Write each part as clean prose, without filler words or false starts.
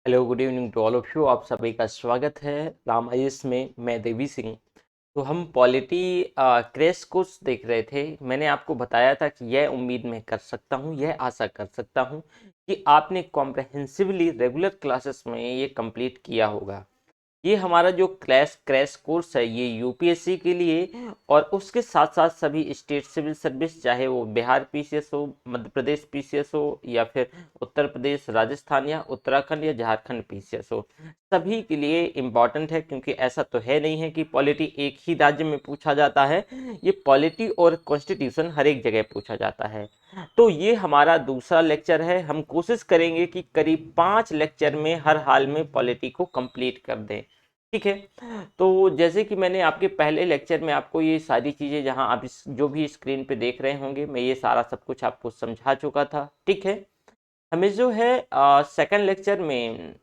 Hello good evening to all of you. आप सभी का स्वागत है राम आईएएस में। मैं देवी सिंह। तो हम पॉलिटी क्रैश कोर्स देख रहे थे। मैंने आपको बताया था कि यह उम्मीद मैं कर सकता हूँ, यह आशा कर सकता हूँ कि आपने कॉम्प्रहेंसिवली रेगुलर क्लासेस में ये कंप्लीट किया होगा। ये हमारा जो क्रैश कोर्स है ये यूपीएससी के लिए और उसके साथ साथ सभी स्टेट सिविल सर्विस, चाहे वो बिहार पीसीएस हो, मध्य प्रदेश पीसीएस हो या फिर उत्तर प्रदेश, राजस्थान या उत्तराखंड या झारखंड पीसीएस हो, सभी के लिए इम्पॉर्टेंट है। क्योंकि ऐसा तो है नहीं है कि पॉलिटी एक ही राज्य में पूछा जाता है, ये पॉलिटी और कॉन्स्टिट्यूशन हर एक जगह पूछा जाता है। तो ये हमारा दूसरा लेक्चर है। हम कोशिश करेंगे कि करीब 5 लेक्चर में हर हाल में पॉलिटी को कंप्लीट कर दें। ठीक है। तो जैसे कि मैंने आपके पहले लेक्चर में आपको ये सारी चीज़ें, जहां आप जो भी स्क्रीन पे देख रहे होंगे, मैं ये सारा सब कुछ आपको समझा चुका था। ठीक है। हमें जो है सेकंड लेक्चर में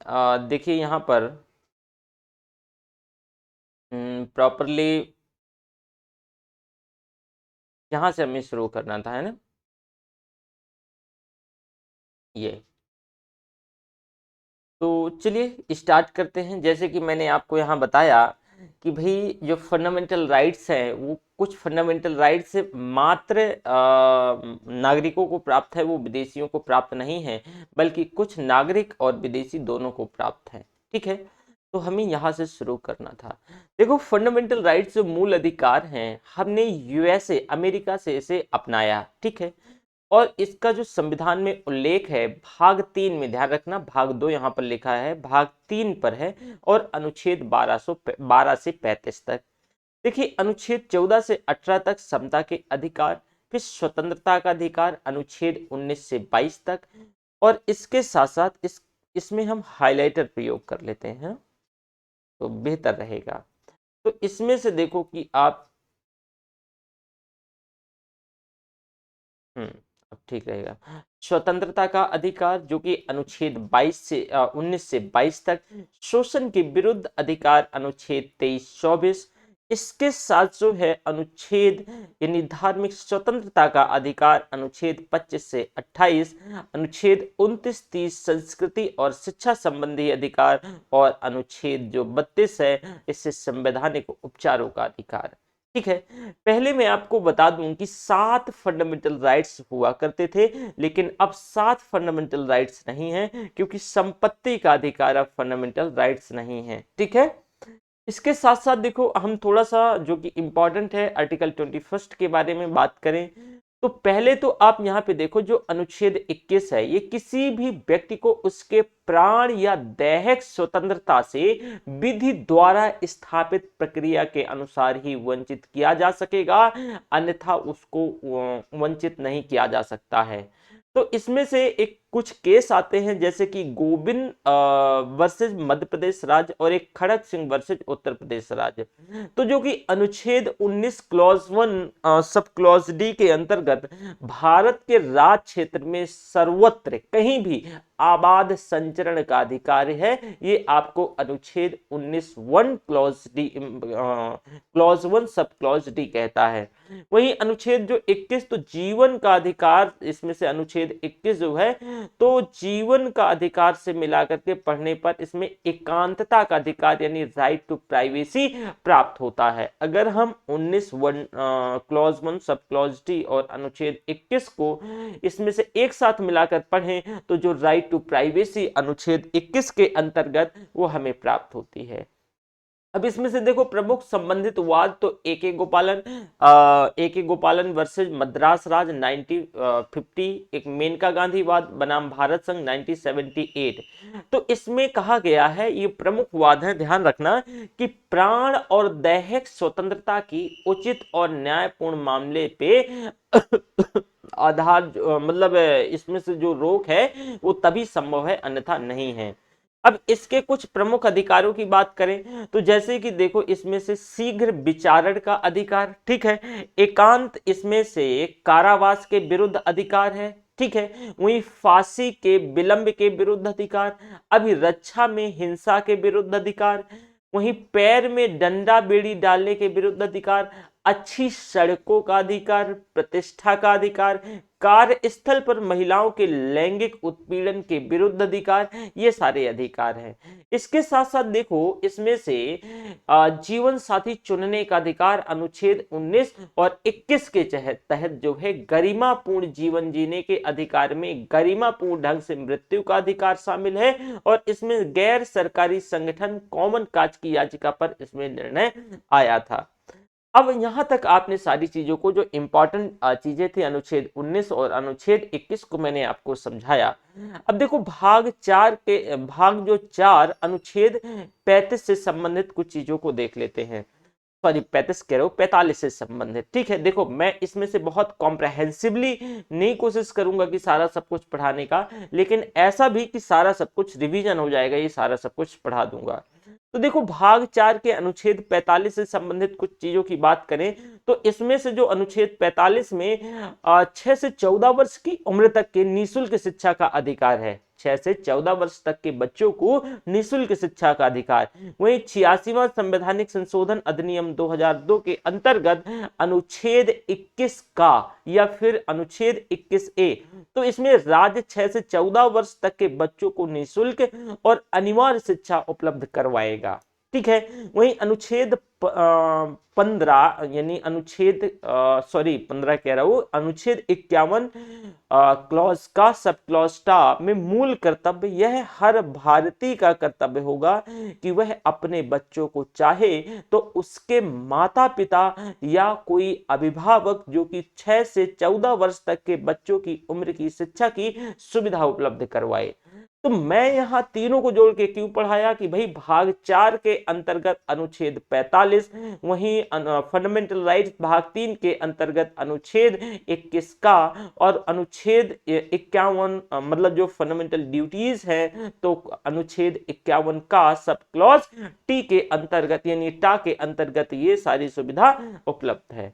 देखिए यहाँ पर प्रॉपरली यहाँ से हमें शुरू करना था, है ना। ये तो चलिए स्टार्ट करते हैं। जैसे कि मैंने आपको यहाँ बताया कि भाई जो फंडामेंटल राइट्स हैं, वो कुछ फंडामेंटल राइट्स मात्र नागरिकों को प्राप्त है, वो विदेशियों को प्राप्त नहीं है, बल्कि कुछ नागरिक और विदेशी दोनों को प्राप्त है। ठीक है। तो हमें यहाँ से शुरू करना था। देखो, फंडामेंटल राइट्स जो मूल अधिकार हैं, हमने यूएसए अमेरिका से इसे अपनाया। ठीक है। और इसका जो संविधान में उल्लेख है, भाग 3 में, ध्यान रखना भाग 2 यहाँ पर लिखा है, भाग 3 पर है। और अनुच्छेद 12 से 35 तक। देखिए, अनुच्छेद 14 से 18 तक समता के अधिकार, फिर स्वतंत्रता का अधिकार अनुच्छेद 19 से 22 तक। और इसके साथ साथ इसमें हम हाइलाइटर प्रयोग कर लेते हैं तो बेहतर रहेगा। तो इसमें से देखो कि आप अब ठीक रहेगा। स्वतंत्रता का अधिकार, जो कि अनुच्छेद 19 से 22 तक। शोषण के विरुद्ध अधिकार अनुच्छेद 23-24। इसके साथ जो है अनुच्छेद, यानी धार्मिक स्वतंत्रता का अधिकार अनुच्छेद 25 से 28। अनुच्छेद 29-30 संस्कृति और शिक्षा संबंधी अधिकार। और अनुच्छेद जो 32 है, इससे संवैधानिक उपचारों का अधिकार। ठीक है। पहले मैं आपको बता दूं कि 7 फंडामेंटल राइट्स हुआ करते थे, लेकिन अब 7 फंडामेंटल राइट्स नहीं है, क्योंकि संपत्ति का अधिकार अब फंडामेंटल राइट्स नहीं है। ठीक है। इसके साथ साथ देखो, हम थोड़ा सा जो कि इंपॉर्टेंट है, आर्टिकल 21 के बारे में बात करें। तो पहले तो आप यहाँ पे देखो, जो अनुच्छेद 21 है, ये किसी भी व्यक्ति को उसके प्राण या दैहिक स्वतंत्रता से विधि द्वारा स्थापित प्रक्रिया के अनुसार ही वंचित किया जा सकेगा, अन्यथा उसको वंचित नहीं किया जा सकता है। तो इसमें से एक कुछ केस आते हैं, जैसे कि गोविंद वर्सेस मध्य प्रदेश राज्य और एक खड़क सिंह वर्सेस उत्तर प्रदेश राज्य। तो जो कि अनुच्छेद 19 क्लॉज 1 सब क्लॉज डी के अंतर्गत भारत के राज क्षेत्र में सर्वत्र कहीं भी आबाद संचरण का अधिकार है, ये आपको अनुच्छेद 19 1 क्लॉज 1 सब क्लॉज डी कहता है। वहीं अनुच्छेद जो 21, तो जीवन का अधिकार, इसमें से अनुच्छेद 21 जो है, तो जीवन का अधिकार से मिलाकर के पढ़ने पर इसमें एकांतता का अधिकार, यानी राइट टू प्राइवेसी प्राप्त होता है। अगर हम 19 क्लॉज 1 सब क्लॉज डी और अनुच्छेद 21 को इसमें से एक साथ मिलाकर पढ़ें, तो जो राइट टू प्राइवेसी अनुच्छेद 21 के अंतर्गत वो हमें प्राप्त होती है। अब इसमें से देखो, प्रमुख संबंधित वाद, तो ए के गोपालन वर्सेस मद्रास राज 1950, एक मेनका गांधी वाद बनाम भारत संघ 1978। तो इसमें कहा गया है, ये प्रमुख वाद है, ध्यान रखना, कि प्राण और दैहिक स्वतंत्रता की उचित और न्यायपूर्ण मामले पे आधार, मतलब इसमें से जो रोक है वो तभी संभव है, अन्यथा नहीं है। अब इसके कुछ प्रमुख अधिकारों की बात करें, तो जैसे कि देखो, इसमें से शीघ्र विचारण का अधिकार, ठीक है। एकांत, इसमें से कारावास के विरुद्ध अधिकार है, ठीक है। वहीं फांसी के विलंब के विरुद्ध अधिकार, अभिरक्षा में हिंसा के विरुद्ध अधिकार, वहीं पैर में डंडा बेड़ी डालने के विरुद्ध अधिकार, अच्छी सड़कों का अधिकार, प्रतिष्ठा का अधिकार, कार्यस्थल पर महिलाओं के लैंगिक उत्पीड़न के विरुद्ध अधिकार, ये सारे अधिकार हैं। इसके साथ साथ देखो इसमें से जीवन साथी चुनने का अधिकार अनुच्छेद 19 और 21 के तहत जो है गरिमापूर्ण जीवन जीने के अधिकार में गरिमापूर्ण ढंग से मृत्यु का अधिकार शामिल है, और इसमें गैर सरकारी संगठन कॉमन काज की याचिका पर इसमें निर्णय आया था। अब यहां तक आपने सारी चीजों को, जो इंपॉर्टेंट चीजें थी अनुच्छेद 19 और अनुच्छेद 21 को मैंने आपको समझाया। अब देखो भाग जो 4 अनुच्छेद 35 से संबंधित कुछ चीजों को देख लेते हैं। सॉरी 35 कह रहा हूं, 45 से संबंधित। ठीक है, देखो मैं इसमें से बहुत कॉम्प्रहेंसिवली नहीं कोशिश करूंगा कि सारा सब कुछ पढ़ाने का, लेकिन ऐसा भी कि सारा सब कुछ रिवीजन हो जाएगा, ये सारा सब कुछ पढ़ा दूंगा। तो देखो भाग 4 के अनुच्छेद 45 से संबंधित कुछ चीजों की बात करें तो इसमें से जो अनुच्छेद 45 में 6 से 14 वर्ष की उम्र तक के निःशुल्क शिक्षा का अधिकार है। 6 से 14 वर्ष तक के बच्चों को निःशुल्क शिक्षा का अधिकार। वहीं 86वां संवैधानिक संशोधन अधिनियम 2002 के अंतर्गत अनुच्छेद 21 का या फिर अनुच्छेद 21A, तो इसमें राज्य 6 से 14 वर्ष तक के बच्चों को निःशुल्क और अनिवार्य शिक्षा उपलब्ध करवाएगा। ठीक है, वहीं अनुच्छेद 15 यानी अनुच्छेद 51 क्लॉज का सब क्लॉज टा में मूल कर्तव्य, यह हर भारतीय का कर्तव्य होगा कि वह अपने बच्चों को चाहे तो उसके माता पिता या कोई अभिभावक जो कि 6 से 14 वर्ष तक के बच्चों की उम्र की शिक्षा की सुविधा उपलब्ध करवाए। तो मैं यहां तीनों को जोड़ के क्यों पढ़ाया कि भाई भाग 4 के अंतर्गत अनुच्छेद 45, वहीं फंडामेंटल राइट्स भाग 3 के अंतर्गत अनुच्छेद 21 का, और अनुच्छेद 51 मतलब जो फंडामेंटल ड्यूटीज है तो अनुच्छेद 51 का सब क्लॉज टी के अंतर्गत यानी टा के अंतर्गत ये सारी सुविधा उपलब्ध है।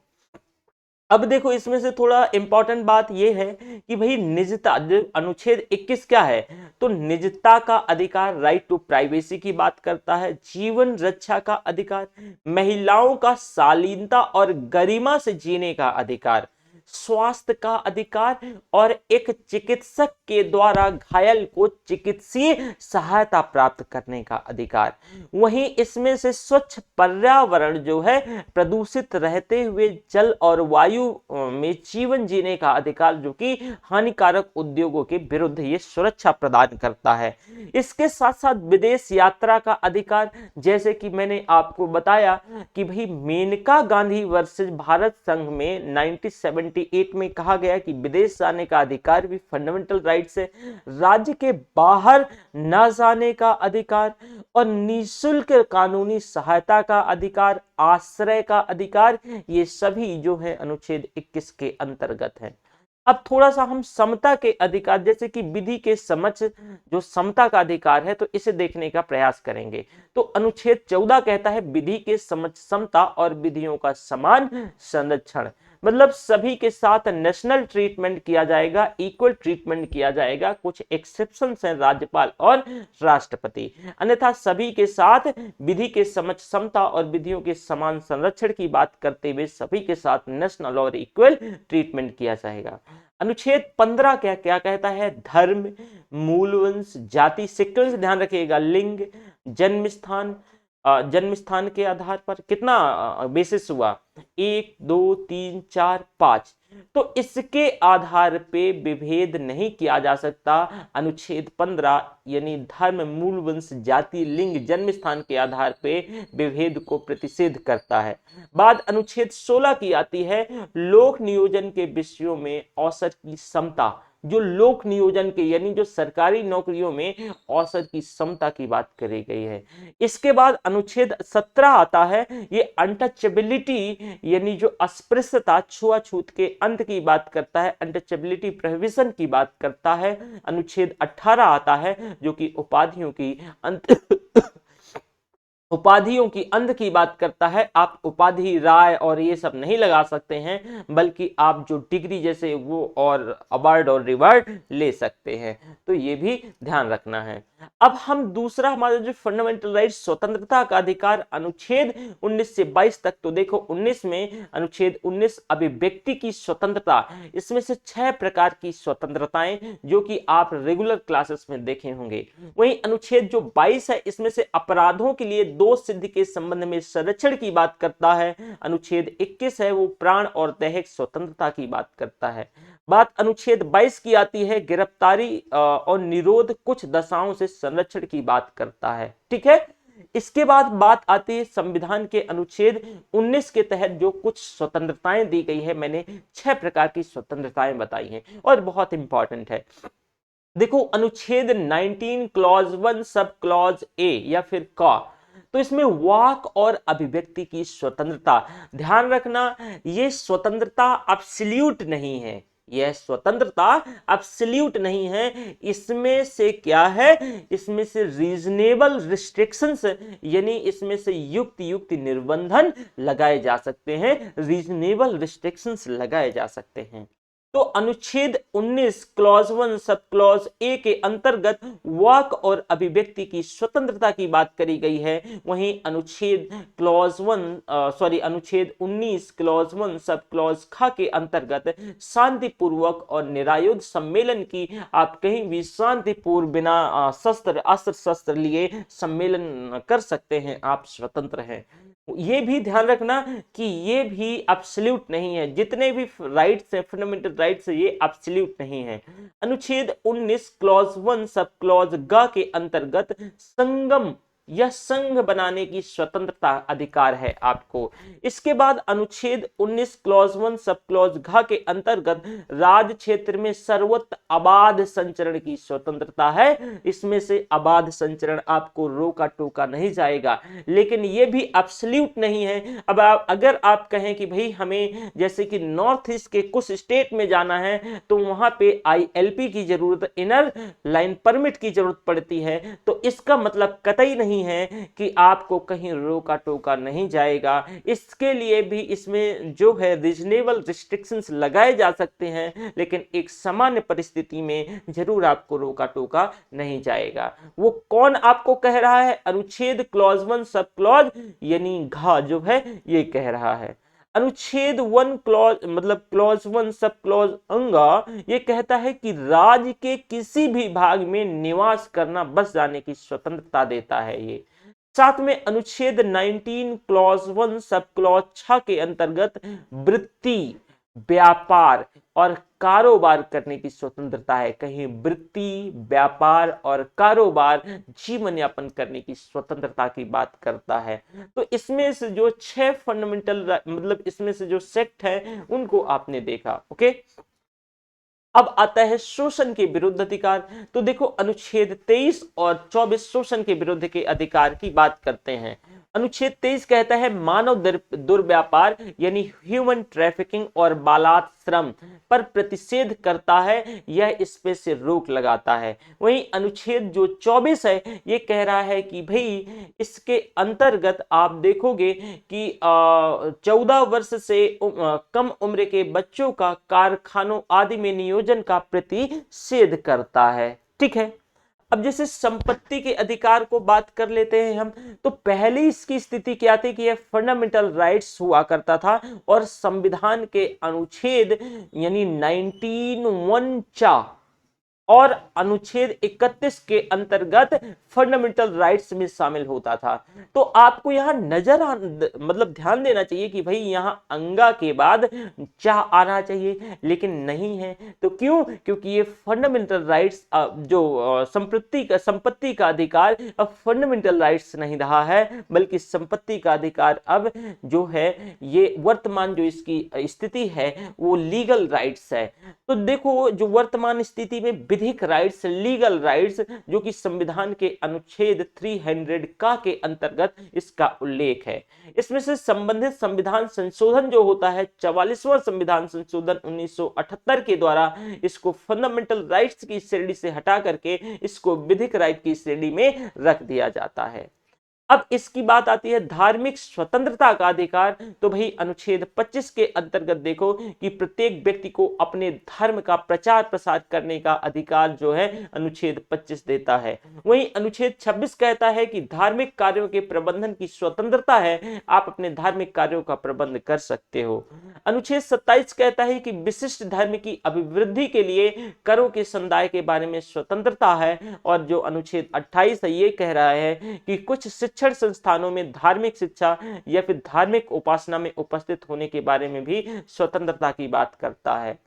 अब देखो इसमें से थोड़ा इंपॉर्टेंट बात यह है कि भाई निजता, अनुच्छेद 21 क्या है, तो निजता का अधिकार, राइट टू प्राइवेसी की बात करता है, जीवन रक्षा का अधिकार, महिलाओं का शालीनता और गरिमा से जीने का अधिकार, स्वास्थ्य का अधिकार और एक चिकित्सक के द्वारा घायल को चिकित्सीय सहायता प्राप्त करने का अधिकार। वहीं इसमें से स्वच्छ पर्यावरण जो है, प्रदूषित रहते हुए जल और वायु में जीवन जीने का अधिकार, जो कि हानिकारक उद्योगों के विरुद्ध ये सुरक्षा प्रदान करता है। इसके साथ साथ विदेश यात्रा का अधिकार, जैसे कि मैंने आपको बताया कि भाई मेनका गांधी वर्सेस भारत संघ में 1978 में कहा गया कि विदेश जाने का अधिकार भी फंडामेंटल राइट्स है। राज्य के बाहर न जाने का अधिकार और निःशुल्क कानूनी सहायता का अधिकार, आश्रय का अधिकार, ये सभी जो है अनुच्छेद 21 के अंतर्गत है। अब थोड़ा सा हम समता के अधिकार, जैसे कि विधि के समक्ष जो समता का अधिकार है, तो इसे देखने का प्रयास करेंगे। तो अनुच्छेद 14 कहता है विधि के समक्ष समता और विधियों का समान संरक्षण, मतलब सभी के साथ नेशनल ट्रीटमेंट किया जाएगा, इक्वल ट्रीटमेंट किया जाएगा। कुछ एक्सेप्शंस हैं, राज्यपाल और राष्ट्रपति, अन्यथा सभी के साथ विधि के समक्ष समता और विधियों के समान संरक्षण की बात करते हुए सभी के साथ नेशनल और इक्वल ट्रीटमेंट किया जाएगा। अनुच्छेद 15 क्या क्या कहता है, धर्म, मूलवंश, जाति, सीक्वेंस ध्यान रखिएगा, लिंग, जन्म स्थान के आधार पर कितना बेसिस हुआ, 1 2 3 4 5, तो इसके आधार पे विभेद नहीं किया जा सकता। अनुच्छेद 15 यानी धर्म, मूल वंश, जाति, लिंग, जन्म स्थान के आधार पे विभेद को प्रतिषेध करता है। बाद अनुच्छेद 16 की आती है लोक नियोजन के विषयों में औसत की समता, जो लोक नियोजन के यानी जो सरकारी नौकरियों में औसत की समता की बात करी गई है। इसके बाद अनुच्छेद 17 आता है, ये अनटचेबिलिटी यानी जो अस्पृश्यता, छुआछूत के अंत की बात करता है, अनटचेबिलिटी प्रोहिबिशन की बात करता है। अनुच्छेद 18 आता है जो कि उपाधियों की अंत उपाधियों की अंध की बात करता है। आप उपाधि, राय और ये सब नहीं लगा सकते हैं, बल्कि आप जो डिग्री जैसे वो और अवार्ड और रिवार्ड ले सकते हैं। तो ये भी ध्यान रखना है। अब हम दूसरा हमारा जो फंडामेंटल राइट, स्वतंत्रता का अधिकार, अनुच्छेद 19 से 22 तक। तो देखो 19 में अनुच्छेद 19 अभिव्यक्ति की स्वतंत्रता, इसमें से 6 प्रकार की स्वतंत्रताएं जो कि आप रेगुलर क्लासेस में देखे होंगे। वहीं अनुच्छेद जो 22 है, इसमें से अपराधों के लिए दोष सिद्धि के संबंध में संरक्षण की बात करता है। अनुच्छेद 21 है वो प्राण और दैहिक स्वतंत्रता की बात करता है। बात अनुच्छेद 22 की आती है, गिरफ्तारी और निरोध कुछ दशाओं से संरक्षण की बात करता है। ठीक है, इसके बाद बात आती है संविधान के अनुच्छेद 19 के तहत जो कुछ स्वतंत्रताएं दी गई है। मैंने 6 प्रकार की स्वतंत्रताएं बताई हैं और बहुत इंपॉर्टेंट है। देखो अनुच्छेद 19 क्लॉज 1 सब क्लॉज ए या फिर क, तो इसमें वाक और अभिव्यक्ति की स्वतंत्रता, ध्यान रखना ये स्वतंत्रता एब्सोल्यूट नहीं है, यह स्वतंत्रता एब्सोल्यूट नहीं है। इसमें से क्या है, इसमें से रीजनेबल रिस्ट्रिक्शंस, यानी इसमें से युक्त युक्त निर्बंधन लगाए जा सकते हैं, रीजनेबल रिस्ट्रिक्शंस लगाए जा सकते हैं। तो अनुच्छेद 19 क्लॉज 1 सब क्लॉज ए के अंतर्गत वाक और अभिव्यक्ति की स्वतंत्रता की बात करी गई है। वहीं अनुच्छेद अनुच्छेद 19 क्लॉज 1 सब क्लॉज ख के अंतर्गत शांतिपूर्वक और निरायुध सम्मेलन की, आप कहीं भी शांतिपूर्व बिना अस्त्र शस्त्र लिए सम्मेलन कर सकते हैं, आप स्वतंत्र हैं। ये भी ध्यान रखना कि ये भी एब्सोल्यूट नहीं है, जितने भी राइट्स हैं, फंडामेंटल राइट्स, ये एब्सोल्यूट नहीं है। अनुच्छेद 19 क्लॉज 1 सब क्लॉज ग के अंतर्गत संगम या संघ बनाने की स्वतंत्रता अधिकार है आपको। इसके बाद अनुच्छेद 19 क्लॉज 1 सब क्लॉज घ के अंतर्गत राज्य क्षेत्र में सर्वत्र अबाध संचरण की स्वतंत्रता है। इसमें से अबाध संचरण आपको रोका टोका नहीं जाएगा, लेकिन यह भी एब्सोल्यूट नहीं है। अब अगर आप कहें कि भाई हमें जैसे कि नॉर्थ ईस्ट के कुछ स्टेट में जाना है तो वहां पे ILP की जरूरत, इनर लाइन परमिट की जरूरत पड़ती है, तो इसका मतलब कतई नहीं है कि आपको कहीं रोका टोका नहीं जाएगा। इसके लिए भी इसमें जो है रीजनेबल रिस्ट्रिक्शंस लगाए जा सकते हैं, लेकिन एक सामान्य परिस्थिति में जरूर आपको रोका टोका नहीं जाएगा। वो कौन आपको कह रहा है? अनुच्छेद क्लॉज 1 सब क्लॉज यानी घ जो है ये कह रहा है। अनुच्छेद 1 क्लॉज क्लॉज 1 सब क्लॉज अंगा ये कहता है कि राज्य के किसी भी भाग में निवास करना, बस जाने की स्वतंत्रता देता है ये। साथ में अनुच्छेद 19 क्लॉज 1 सब क्लॉज 6 के अंतर्गत वृत्ति, व्यापार और कारोबार करने की स्वतंत्रता है। कहीं वृत्ति, व्यापार और कारोबार, जीवन यापन करने की स्वतंत्रता की बात करता है। तो इसमें से जो 6 फंडामेंटल इसमें से जो सेक्ट है उनको आपने देखा। ओके, अब आता है शोषण के विरुद्ध अधिकार। तो देखो अनुच्छेद 23 और 24 शोषण के विरुद्ध के अधिकार की बात करते हैं। अनुच्छेद 23 कहता है मानव दुर्व्यापार यानी ह्यूमन ट्रैफिकिंग और बालात श्रम पर प्रतिषेध करता है, यह इस पे से रोक लगाता है। वहीं अनुच्छेद जो 24 है ये कह रहा है कि भाई इसके अंतर्गत आप देखोगे कि 14 वर्ष से कम उम्र के बच्चों का कारखानों आदि में नियोजन का प्रतिषेध करता है। ठीक है, अब जैसे संपत्ति के अधिकार को बात कर लेते हैं हम, तो पहले इसकी स्थिति क्या थी कि यह फंडामेंटल राइट्स हुआ करता था और संविधान के अनुच्छेद यानी 19(1)(4) और अनुच्छेद 31 के अंतर्गत फंडामेंटल राइट्स में शामिल होता था। तो आपको यहां ध्यान देना चाहिए कि भाई यहां अंगा के बाद चाह आना चाहिए, लेकिन नहीं है। तो क्यों? क्योंकि ये फंडामेंटल राइट्स जो संपत्ति का अधिकार अब फंडामेंटल राइट्स नहीं रहा है, बल्कि संपत्ति का अधिकार अब जो है ये वर्तमान जो इसकी स्थिति है वो लीगल राइट्स है। तो देखो जो वर्तमान स्थिति में विधिक राइट्स, लीगल राइट्स जो कि संविधान के अनुच्छेद 300 का के अंतर्गत इसका उल्लेख है। इसमें से संबंधित संविधान संशोधन जो होता है 44वां संविधान संशोधन 1978 के द्वारा इसको फंडामेंटल राइट्स की श्रेणी से हटा करके इसको विधिक राइट की श्रेणी में रख दिया जाता है। अब इसकी बात आती है धार्मिक स्वतंत्रता का अधिकार। तो भाई अनुच्छेद 25 के अंतर्गत देखो कि प्रत्येक व्यक्ति को अपने धर्म का प्रचार प्रसार करने का अधिकार जो है अनुच्छेद 25 देता है। वहीं अनुच्छेद 26 कहता है कि धार्मिक कार्यों के प्रबंधन की स्वतंत्रता है, आप अपने धार्मिक कार्यों का प्रबंध कर सकते हो। अनुच्छेद 27 कहता है कि विशिष्ट धर्म की अभिवृद्धि के लिए करों के समुदाय के बारे में स्वतंत्रता है। और जो अनुच्छेद 28 है ये कह रहा है कि कुछ शिक्षण संस्थानों में धार्मिक शिक्षा या फिर धार्मिक उपासना में उपस्थित होने के बारे में भी स्वतंत्रता की बात करता है।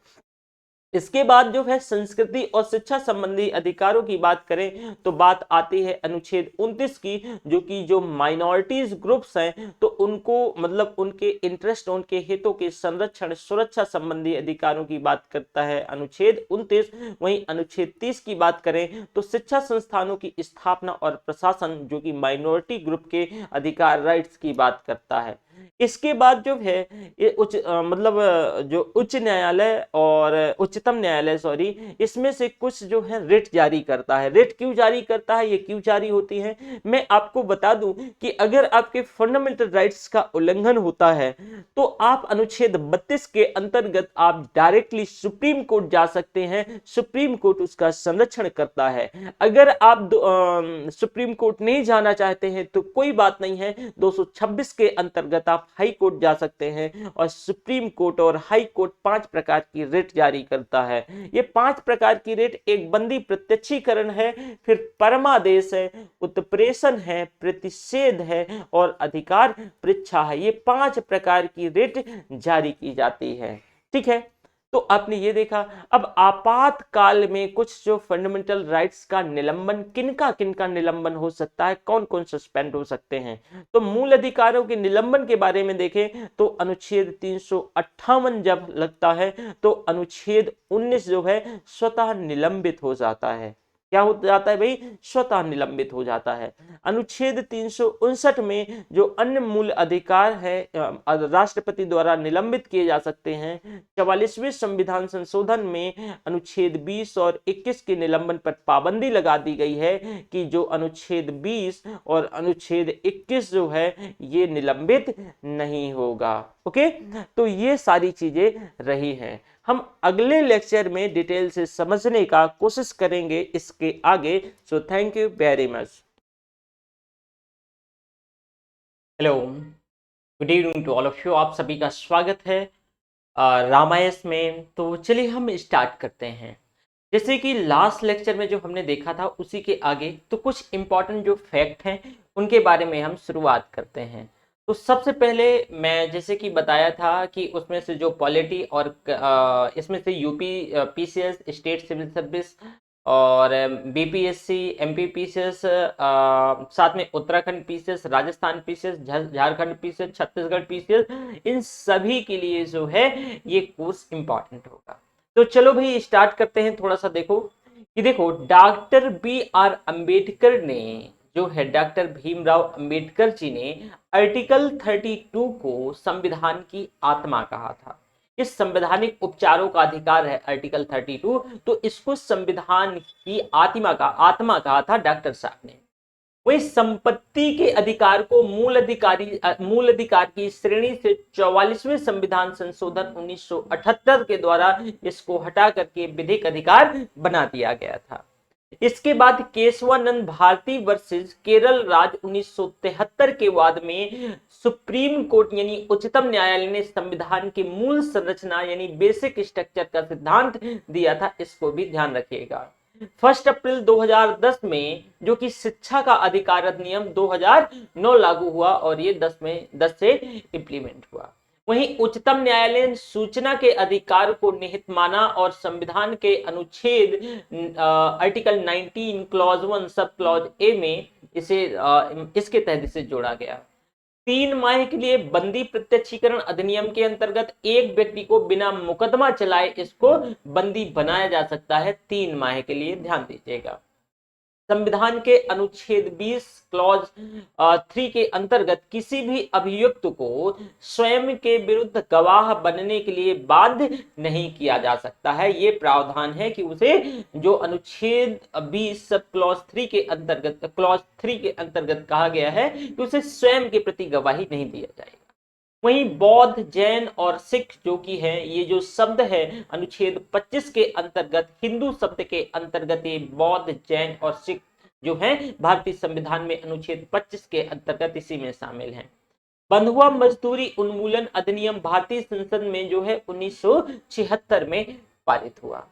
इसके बाद जो है संस्कृति और शिक्षा संबंधी अधिकारों की बात करें तो बात आती है अनुच्छेद 29 की, जो कि जो माइनॉरिटीज ग्रुप्स हैं तो उनको मतलब उनके इंटरेस्ट, उनके हितों के संरक्षण सुरक्षा संबंधी अधिकारों की बात करता है अनुच्छेद 29। वहीं अनुच्छेद 30 की बात करें तो शिक्षा संस्थानों की स्थापना और प्रशासन जो कि माइनॉरिटी ग्रुप के अधिकार राइट्स की बात करता है। इसके बाद जो है ये जो उच्च न्यायालय और उच्चतम न्यायालय सॉरी, इसमें से कुछ जो है रिट जारी करता है। रिट क्यों जारी करता है, ये क्यों जारी होती है, मैं आपको बता दूं कि अगर आपके फंडामेंटल राइट्स का उल्लंघन होता है तो आप अनुच्छेद 32 के अंतर्गत आप डायरेक्टली सुप्रीम कोर्ट जा सकते हैं। सुप्रीम कोर्ट उसका संरक्षण करता है। अगर आप सुप्रीम कोर्ट नहीं जाना चाहते हैं तो कोई बात नहीं है, 226 के अंतर्गत आप हाई कोर्ट जा सकते हैं। और सुप्रीम कोर्ट और हाई कोर्ट 5 प्रकार की रिट जारी करता है। ये 5 प्रकार की रिट एक बंदी प्रत्यक्षीकरण है, फिर परमादेश है, उत्प्रेषण है, प्रतिषेध है और अधिकार परीक्षा है। ये 5 प्रकार की रिट जारी की जाती है। ठीक है, तो आपने ये देखा। अब आपातकाल में कुछ जो फंडामेंटल राइट्स का निलंबन किनका किनका निलंबन हो सकता है, कौन कौन सस्पेंड हो सकते हैं, तो मूल अधिकारों के निलंबन के बारे में देखें तो अनुच्छेद 358 जब लगता है तो अनुच्छेद 19 जो है स्वतः निलंबित हो जाता है। क्या हो जाता है भाई, स्वतः निलंबित हो जाता है। अनुच्छेद 359 में जो अन्य मूल अधिकार है राष्ट्रपति द्वारा निलंबित किए जा सकते हैं। 44वें संविधान संशोधन में अनुच्छेद 20 और 21 के निलंबन पर पाबंदी लगा दी गई है कि जो अनुच्छेद 20 और अनुच्छेद 21 जो है ये निलंबित नहीं होगा। ओके, तो ये सारी चीजें रही हैं। हम अगले लेक्चर में डिटेल से समझने का कोशिश करेंगे इसके आगे। So thank you very much. Hello, good evening to all of you. आप सभी का स्वागत है रामायण में। तो चलिए हम स्टार्ट करते हैं। जैसे कि लास्ट लेक्चर में जो हमने देखा था उसी के आगे तो कुछ इंपॉर्टेंट जो फैक्ट हैं उनके बारे में हम शुरुआत करते हैं। तो सबसे पहले मैं जैसे कि बताया था कि उसमें से जो पॉलिटी और इसमें से UP PCS, state civil service और बीपीएससी, एमपी पीसीएस, साथ में Uttarakhand PCS, Rajasthan PCS, Jharkhand PCS, Chhattisgarh PCS, इन सभी के लिए जो है ये कोर्स इंपॉर्टेंट होगा। तो चलो भाई स्टार्ट करते हैं। थोड़ा सा देखो कि देखो डॉक्टर बी आर अंबेडकर ने जो है डॉक्टर भीमराव अंबेडकर जी ने आर्टिकल 32 को संविधान की आत्मा कहा था। इस संवैधानिक उपचारों का अधिकार है आर्टिकल 32, तो इसको संविधान की आत्मा कहा था डॉक्टर साहब ने। वही संपत्ति के अधिकार को मूल अधिकार की श्रेणी से 44वें संविधान संशोधन 1978 के द्वारा इसको हटा करके विधिक अधिकार बना दिया गया था। इसके बाद केशवानंद भारती वर्सेस केरल राज्य 1973 के वाद में सुप्रीम कोर्ट यानी उच्चतम न्यायालय ने संविधान की मूल संरचना यानी बेसिक स्ट्रक्चर का सिद्धांत दिया था। इसको भी ध्यान रखिएगा। 1 अप्रैल 2010 में जो कि शिक्षा का अधिकार अधिनियम 2009 लागू हुआ और ये 10 से इंप्लीमेंट हुआ। वहीं उच्चतम न्यायालय ने सूचना के अधिकार को निहित माना और संविधान के अनुच्छेद article 19 clause 1 sub clause A में इसके तहत इसे जोड़ा गया। 3 माह के लिए बंदी प्रत्यक्षीकरण अधिनियम के अंतर्गत एक व्यक्ति को बिना मुकदमा चलाए इसको बंदी बनाया जा सकता है 3 माह के लिए, ध्यान दीजिएगा। संविधान के अनुच्छेद 20 क्लॉज 3 के अंतर्गत किसी भी अभियुक्त को स्वयं के विरुद्ध गवाह बनने के लिए बाध्य नहीं किया जा सकता है। ये प्रावधान है कि उसे जो अनुच्छेद 20 क्लॉज 3 के अंतर्गत कहा गया है कि उसे स्वयं के प्रति गवाही नहीं दिया जाएगा। वहीं बौद्ध, जैन और सिख जो कि है, ये जो शब्द है अनुच्छेद 25 के अंतर्गत, हिंदू शब्द के अंतर्गत ये बौद्ध, जैन और सिख जो है भारतीय संविधान में अनुच्छेद 25 के अंतर्गत इसी में शामिल हैं। बंधुआ मजदूरी उन्मूलन अधिनियम भारतीय संसद में जो है 1976 में पारित हुआ।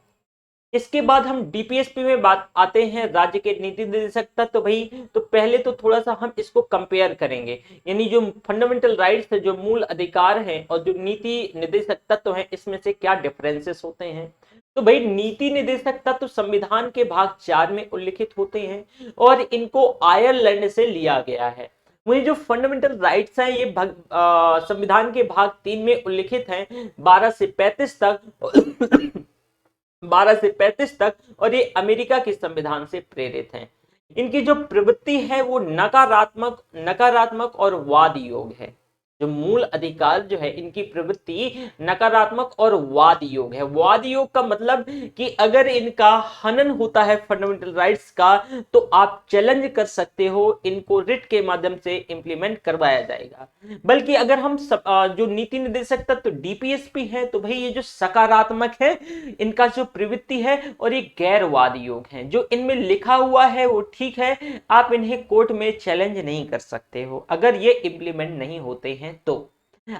इसके बाद हम डीपीएसपी में बात आते हैं, राज्य के नीति निर्देशक तत्व। भाई तो पहले तो थोड़ा सा हम इसको कंपेयर करेंगे, यानी जो फंडामेंटल राइट्स है, जो मूल अधिकार हैं, और जो नीति निर्देशक तत्व हैं, इसमें से क्या डिफरेंसेस होते हैं। तो भाई नीति निर्देशक तत्व संविधान के भाग 4 में उल्लिखित होते हैं और इनको आयरलैंड से लिया गया है। वही जो फंडामेंटल राइट्स हैं, ये संविधान के भाग 3 में उल्लिखित हैं 12 से 35 तक 12 से 35 तक, और ये अमेरिका के संविधान से प्रेरित हैं। इनकी जो प्रवृत्ति है वो नकारात्मक और वाद योग है। जो मूल अधिकार जो है, इनकी प्रवृत्ति नकारात्मक और वाद योग है। वाद योग का मतलब कि अगर इनका हनन होता है फंडामेंटल राइट्स का, तो आप चैलेंज कर सकते हो, इनको रिट के माध्यम से इंप्लीमेंट करवाया जाएगा। बल्कि अगर हम जो नीति निर्देशक तत्व डीपीएसपी है, तो भाई ये जो सकारात्मक है, इनका जो प्रवृत्ति है, और ये गैरवाद योग है। जो इनमें लिखा हुआ है वो ठीक है, आप इन्हें कोर्ट में चैलेंज नहीं कर सकते हो अगर ये इंप्लीमेंट नहीं होते हैं तो।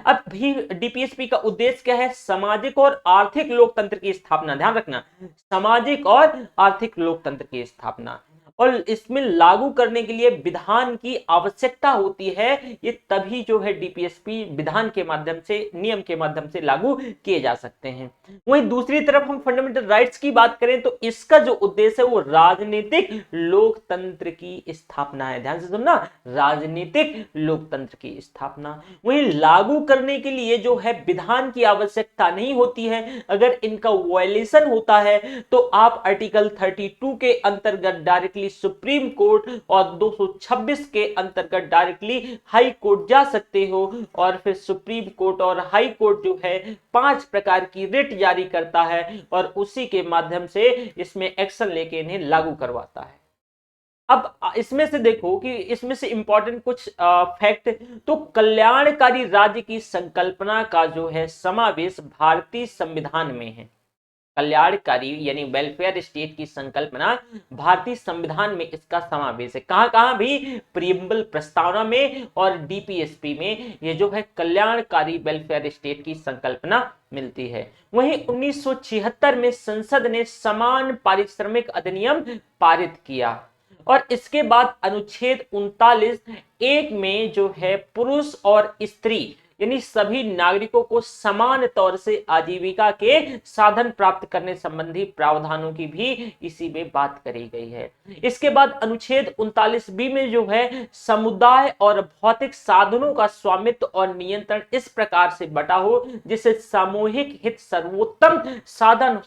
अब भी डीपीएसपी का उद्देश्य क्या है? सामाजिक और आर्थिक लोकतंत्र की स्थापना। ध्यान रखना, सामाजिक और आर्थिक लोकतंत्र की स्थापना, और इसमें लागू करने के लिए विधान की आवश्यकता होती है। ये तभी जो है डीपीएसपी विधान के माध्यम से, नियम के माध्यम से लागू किए जा सकते हैं। वहीं दूसरी तरफ हम फंडामेंटल राइट्स की बात करें तो इसका जो उद्देश्य है वो राजनीतिक लोकतंत्र की स्थापना है। ध्यान से सुनना, राजनीतिक लोकतंत्र की स्थापना। वहीं लागू करने के लिए जो है विधान की आवश्यकता नहीं होती है। अगर इनका वायलेशन होता है तो आप आर्टिकल 32 के अंतर्गत डायरेक्टली सुप्रीम कोर्ट और 226 के अंतर्गत डायरेक्टली हाई कोर्ट जा सकते हो, और फिर सुप्रीम कोर्ट और हाई कोर्ट जो है 5 प्रकार की रिट जारी करता है और उसी के माध्यम से इसमें एक्शन लेके इन्हें लागू करवाता है। अब इसमें से देखो कि इसमें से इंपॉर्टेंट कुछ फैक्ट, तो कल्याणकारी राज्य की संकल्पना का जो है समावेश भारतीय संविधान में है। कल्याणकारी यानी वेलफेयर स्टेट की संकल्पना भारतीय संविधान में इसका समावेश है। कहां कहां भी? प्रीएम्बल प्रस्तावना में और डीपीएसपी में ये जो है कल्याणकारी वेलफेयर स्टेट की संकल्पना मिलती है। वहीं 1976 में संसद ने समान पारिश्रमिक अधिनियम पारित किया, और इसके बाद अनुच्छेद 39(1) में जो है पुरुष और स्त्री यानी सभी नागरिकों को समान तौर से आजीविका के साधन प्राप्त करने संबंधी प्रावधानों की भी इसी में बात करी गई है। इसके बाद अनुच्छेद 39(b) में जो है समुदाय और भौतिक साधनों का स्वामित्व और नियंत्रण इस प्रकार से बटा हो जिससे सामूहिक हित सर्वोत्तम साधन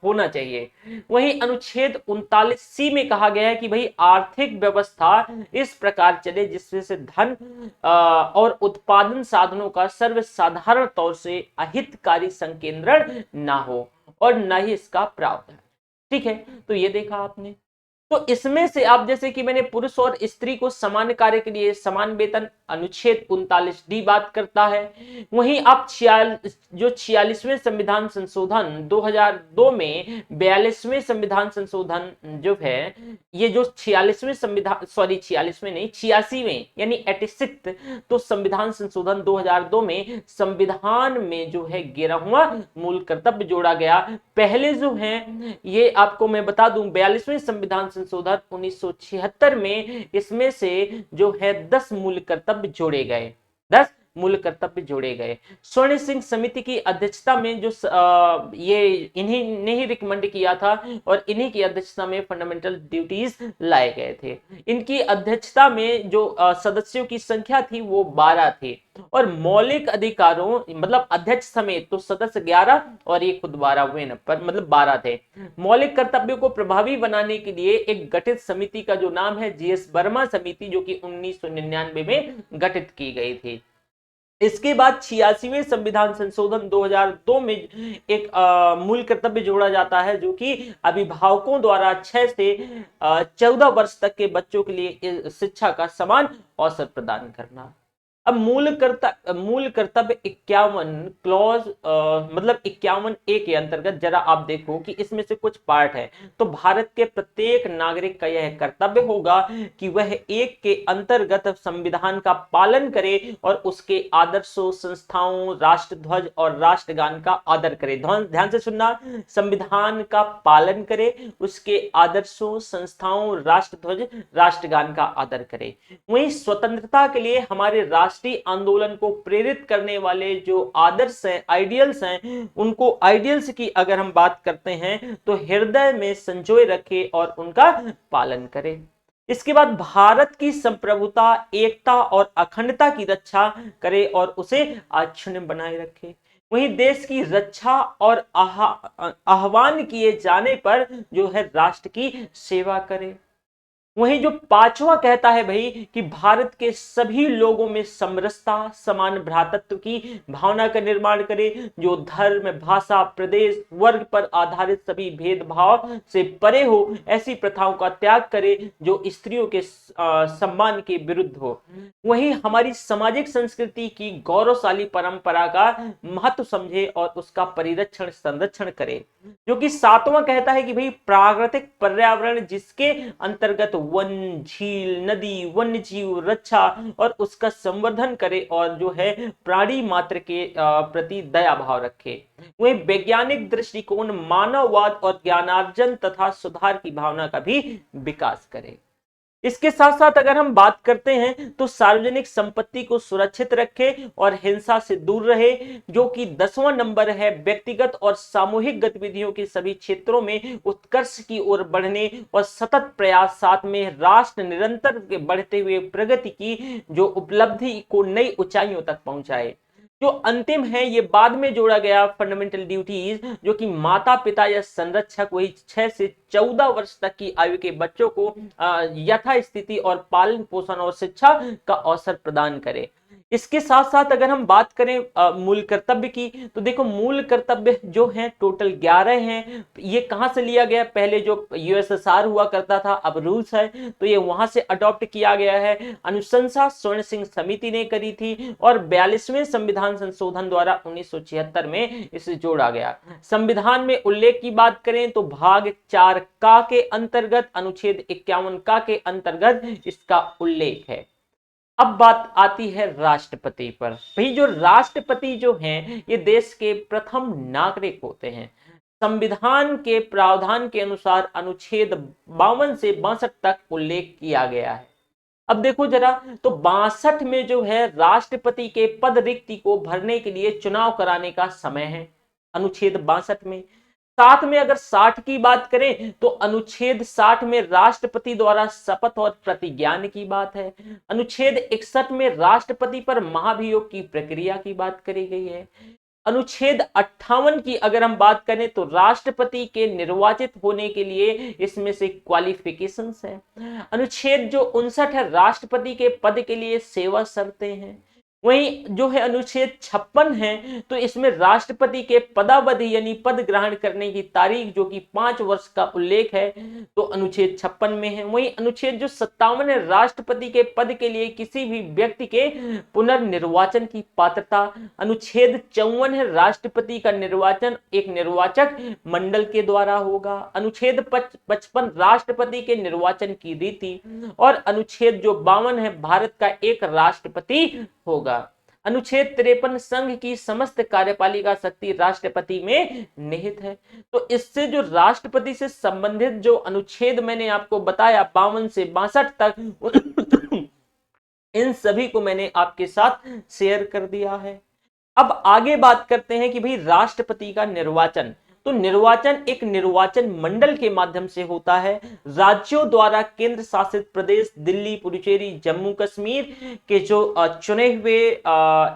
होना चाहिए। वहीं अनुच्छेद 39(c) में कहा गया है कि भाई आर्थिक व्यवस्था इस प्रकार चले जिससे से धन और उत्पादन साधनों का सर्वसाधारण तौर से अहितकारी संकेंद्रण ना हो, और न ही इसका प्रावधान। ठीक है, तो ये देखा आपने। तो इसमें से आप जैसे कि मैंने पुरुष और स्त्री को समान कार्य के लिए समान वेतन, अनुच्छेद 39(d) बात करता है। वहीं आप जो 46वें संविधान संशोधन 2002 में 42वें संविधान संशोधन जो है, ये जो 46वें संविधान 46वें नहीं 86वें यानी 86 तो संविधान संशोधन 2002 में संविधान में जो है 11वां मूल कर्तव्य जोड़ा गया। पहले जो है ये आपको मैं बता दूं 42वें संविधान संशोधन 1976 में इसमें से जो है 10 मूल कर्तव्य जोड़े गए। 10 मूल कर्तव्य जोड़े गए। स्वर्ण सिंह समिति की अध्यक्षता में जो ये इन्हीं ने ही रिकमेंड किया था और इन्हीं की अध्यक्षता में फंडामेंटल ड्यूटीज लाए गए थे। इनकी अध्यक्षता में जो सदस्यों की संख्या थी वो 12 थे और मौलिक अधिकारों मतलब अध्यक्ष समेत तो सदस्य 11 और ये खुद 12 हुए न, पर मतलब 12 थे। मौलिक कर्तव्यों को प्रभावी बनाने के लिए एक गठित समिति का जो नाम है जीएस वर्मा समिति, जो कि 1999 में गठित की गई थी। इसके बाद 86वें संविधान संशोधन 2002 में एक मूल कर्तव्य जोड़ा जाता है, जो कि अभिभावकों द्वारा 6 से 14 वर्ष तक के बच्चों के लिए शिक्षा का समान अवसर प्रदान करना। अब मूल कर्तव्य 51 क्लॉज मतलब 51A के अंतर्गत जरा आप देखो कि इसमें से कुछ पार्ट है। तो भारत के प्रत्येक नागरिक का यह कर्तव्य होगा कि वह एक के अंतर्गत संविधान का पालन करे और उसके आदर्शों, संस्थाओं, राष्ट्रध्वज और राष्ट्रगान का आदर करे। ध्यान से सुनना, संविधान का पालन करे, उसके आदर्शों, संस्थाओं, राष्ट्रध्वज, राष्ट्रगान का आदर करे। वहीं स्वतंत्रता के लिए हमारे राष्ट्रीय आंदोलन को प्रेरित करने वाले जो आदर्श हैं, आइडियल्स हैं, उनको आइडियल्स की अगर हम बात करते हैं तो हृदय में संजोए रखे और उनका पालन करें। इसके बाद भारत की संप्रभुता, एकता और अखंडता की रक्षा करे और उसे अक्षुण्ण बनाए रखे। वहीं देश की रक्षा और आह्वान किए जाने पर जो है राष्ट्र की सेवा करे। वहीं जो पांचवा कहता है भाई कि भारत के सभी लोगों में समरसता, समान भ्रातृत्व की भावना का निर्माण करे, जो धर्म, भाषा, प्रदेश, वर्ग पर आधारित सभी भेदभाव से परे हो, ऐसी प्रथाओं का त्याग करे जो स्त्रियों के सम्मान के विरुद्ध हो। वहीं हमारी सामाजिक संस्कृति की गौरवशाली परंपरा का महत्व समझे और उसका परिरक्षण, संरक्षण करे। जो कि सातवां कहता है कि भाई प्राकृतिक पर्यावरण जिसके अंतर्गत वन, झील, नदी, वन्य जीव रक्षा और उसका संवर्धन करे और जो है प्राणी मात्र के प्रति दया भाव रखे। वही वैज्ञानिक दृष्टिकोण, मानववाद और ज्ञानार्जन तथा सुधार की भावना का भी विकास करे। इसके साथ साथ अगर हम बात करते हैं तो सार्वजनिक संपत्ति को सुरक्षित रखे और हिंसा से दूर रहे, जो कि 10वां नंबर है। व्यक्तिगत और सामूहिक गतिविधियों के सभी क्षेत्रों में उत्कर्ष की ओर बढ़ने और सतत प्रयास, साथ में राष्ट्र निरंतर बढ़ते हुए प्रगति की जो उपलब्धि को नई ऊंचाइयों तक पहुंचाए। जो अंतिम है ये बाद में जोड़ा गया फंडामेंटल ड्यूटीज, जो कि माता पिता या संरक्षक वही 6 से 14 वर्ष तक की आयु के बच्चों को यथास्थिति और पालन पोषण और शिक्षा का अवसर प्रदान करे। इसके साथ साथ अगर हम बात करें मूल कर्तव्य की, तो देखो मूल कर्तव्य जो है टोटल 11 हैं। ये कहां से लिया गया? पहले जो यूएसएसआर हुआ करता था, अब रूल्स है तो ये वहां से अडॉप्ट किया गया है। अनुशंसा स्वर्ण सिंह समिति ने करी थी और 42वें संविधान संशोधन द्वारा 1976 में इसे जोड़ा गया। संविधान में उल्लेख की बात करें तो भाग 4 का के अंतर्गत, अनुच्छेद 51 का के अंतर्गत इसका उल्लेख है। अब बात आती है राष्ट्रपति पर। भाई जो राष्ट्रपति जो हैं ये देश के प्रथम नागरिक होते हैं। संविधान के प्रावधान के अनुसार अनुच्छेद 52 से 62 तक उल्लेख किया गया है। अब देखो जरा, तो 62 में जो है राष्ट्रपति के पद रिक्ति को भरने के लिए चुनाव कराने का समय है, अनुच्छेद 62 में। साथ में अगर 60 की बात करें तो अनुच्छेद 60 में राष्ट्रपति द्वारा शपथ और प्रतिज्ञान की बात है। अनुच्छेद 61 में राष्ट्रपति पर महाभियोग की प्रक्रिया की बात करी गई है। अनुच्छेद 58 की अगर हम बात करें तो राष्ट्रपति के निर्वाचित होने के लिए इसमें से क्वालिफिकेशंस है। अनुच्छेद जो 59 है राष्ट्रपति के पद के लिए सेवा शर्तें हैं। वहीं जो है अनुच्छेद 56 है तो इसमें राष्ट्रपति के पदावधि यानी पद ग्रहण करने की तारीख जो कि 5 वर्ष का उल्लेख है, तो अनुच्छेद 56 में है। वहीं अनुच्छेद जो 57 है राष्ट्रपति के पद के लिए किसी भी व्यक्ति के पुनर्निर्वाचन की पात्रता। अनुच्छेद 54 है राष्ट्रपति का निर्वाचन एक निर्वाचक मंडल के द्वारा होगा। अनुच्छेद 55 राष्ट्रपति के निर्वाचन की रीति। और अनुच्छेद जो 52 है भारत का एक राष्ट्रपति होगा। अनुच्छेद 53 संघ की समस्त कार्यपालिका शक्ति राष्ट्रपति में निहित है। तो इससे जो राष्ट्रपति से संबंधित जो अनुच्छेद मैंने आपको बताया 52 से 62 तक इन सभी को मैंने आपके साथ शेयर कर दिया है। अब आगे बात करते हैं कि भाई राष्ट्रपति का निर्वाचन, तो निर्वाचन एक निर्वाचन मंडल के माध्यम से होता है। राज्यों द्वारा केंद्र शासित प्रदेश दिल्ली, पुडुचेरी, जम्मू कश्मीर के जो चुने हुए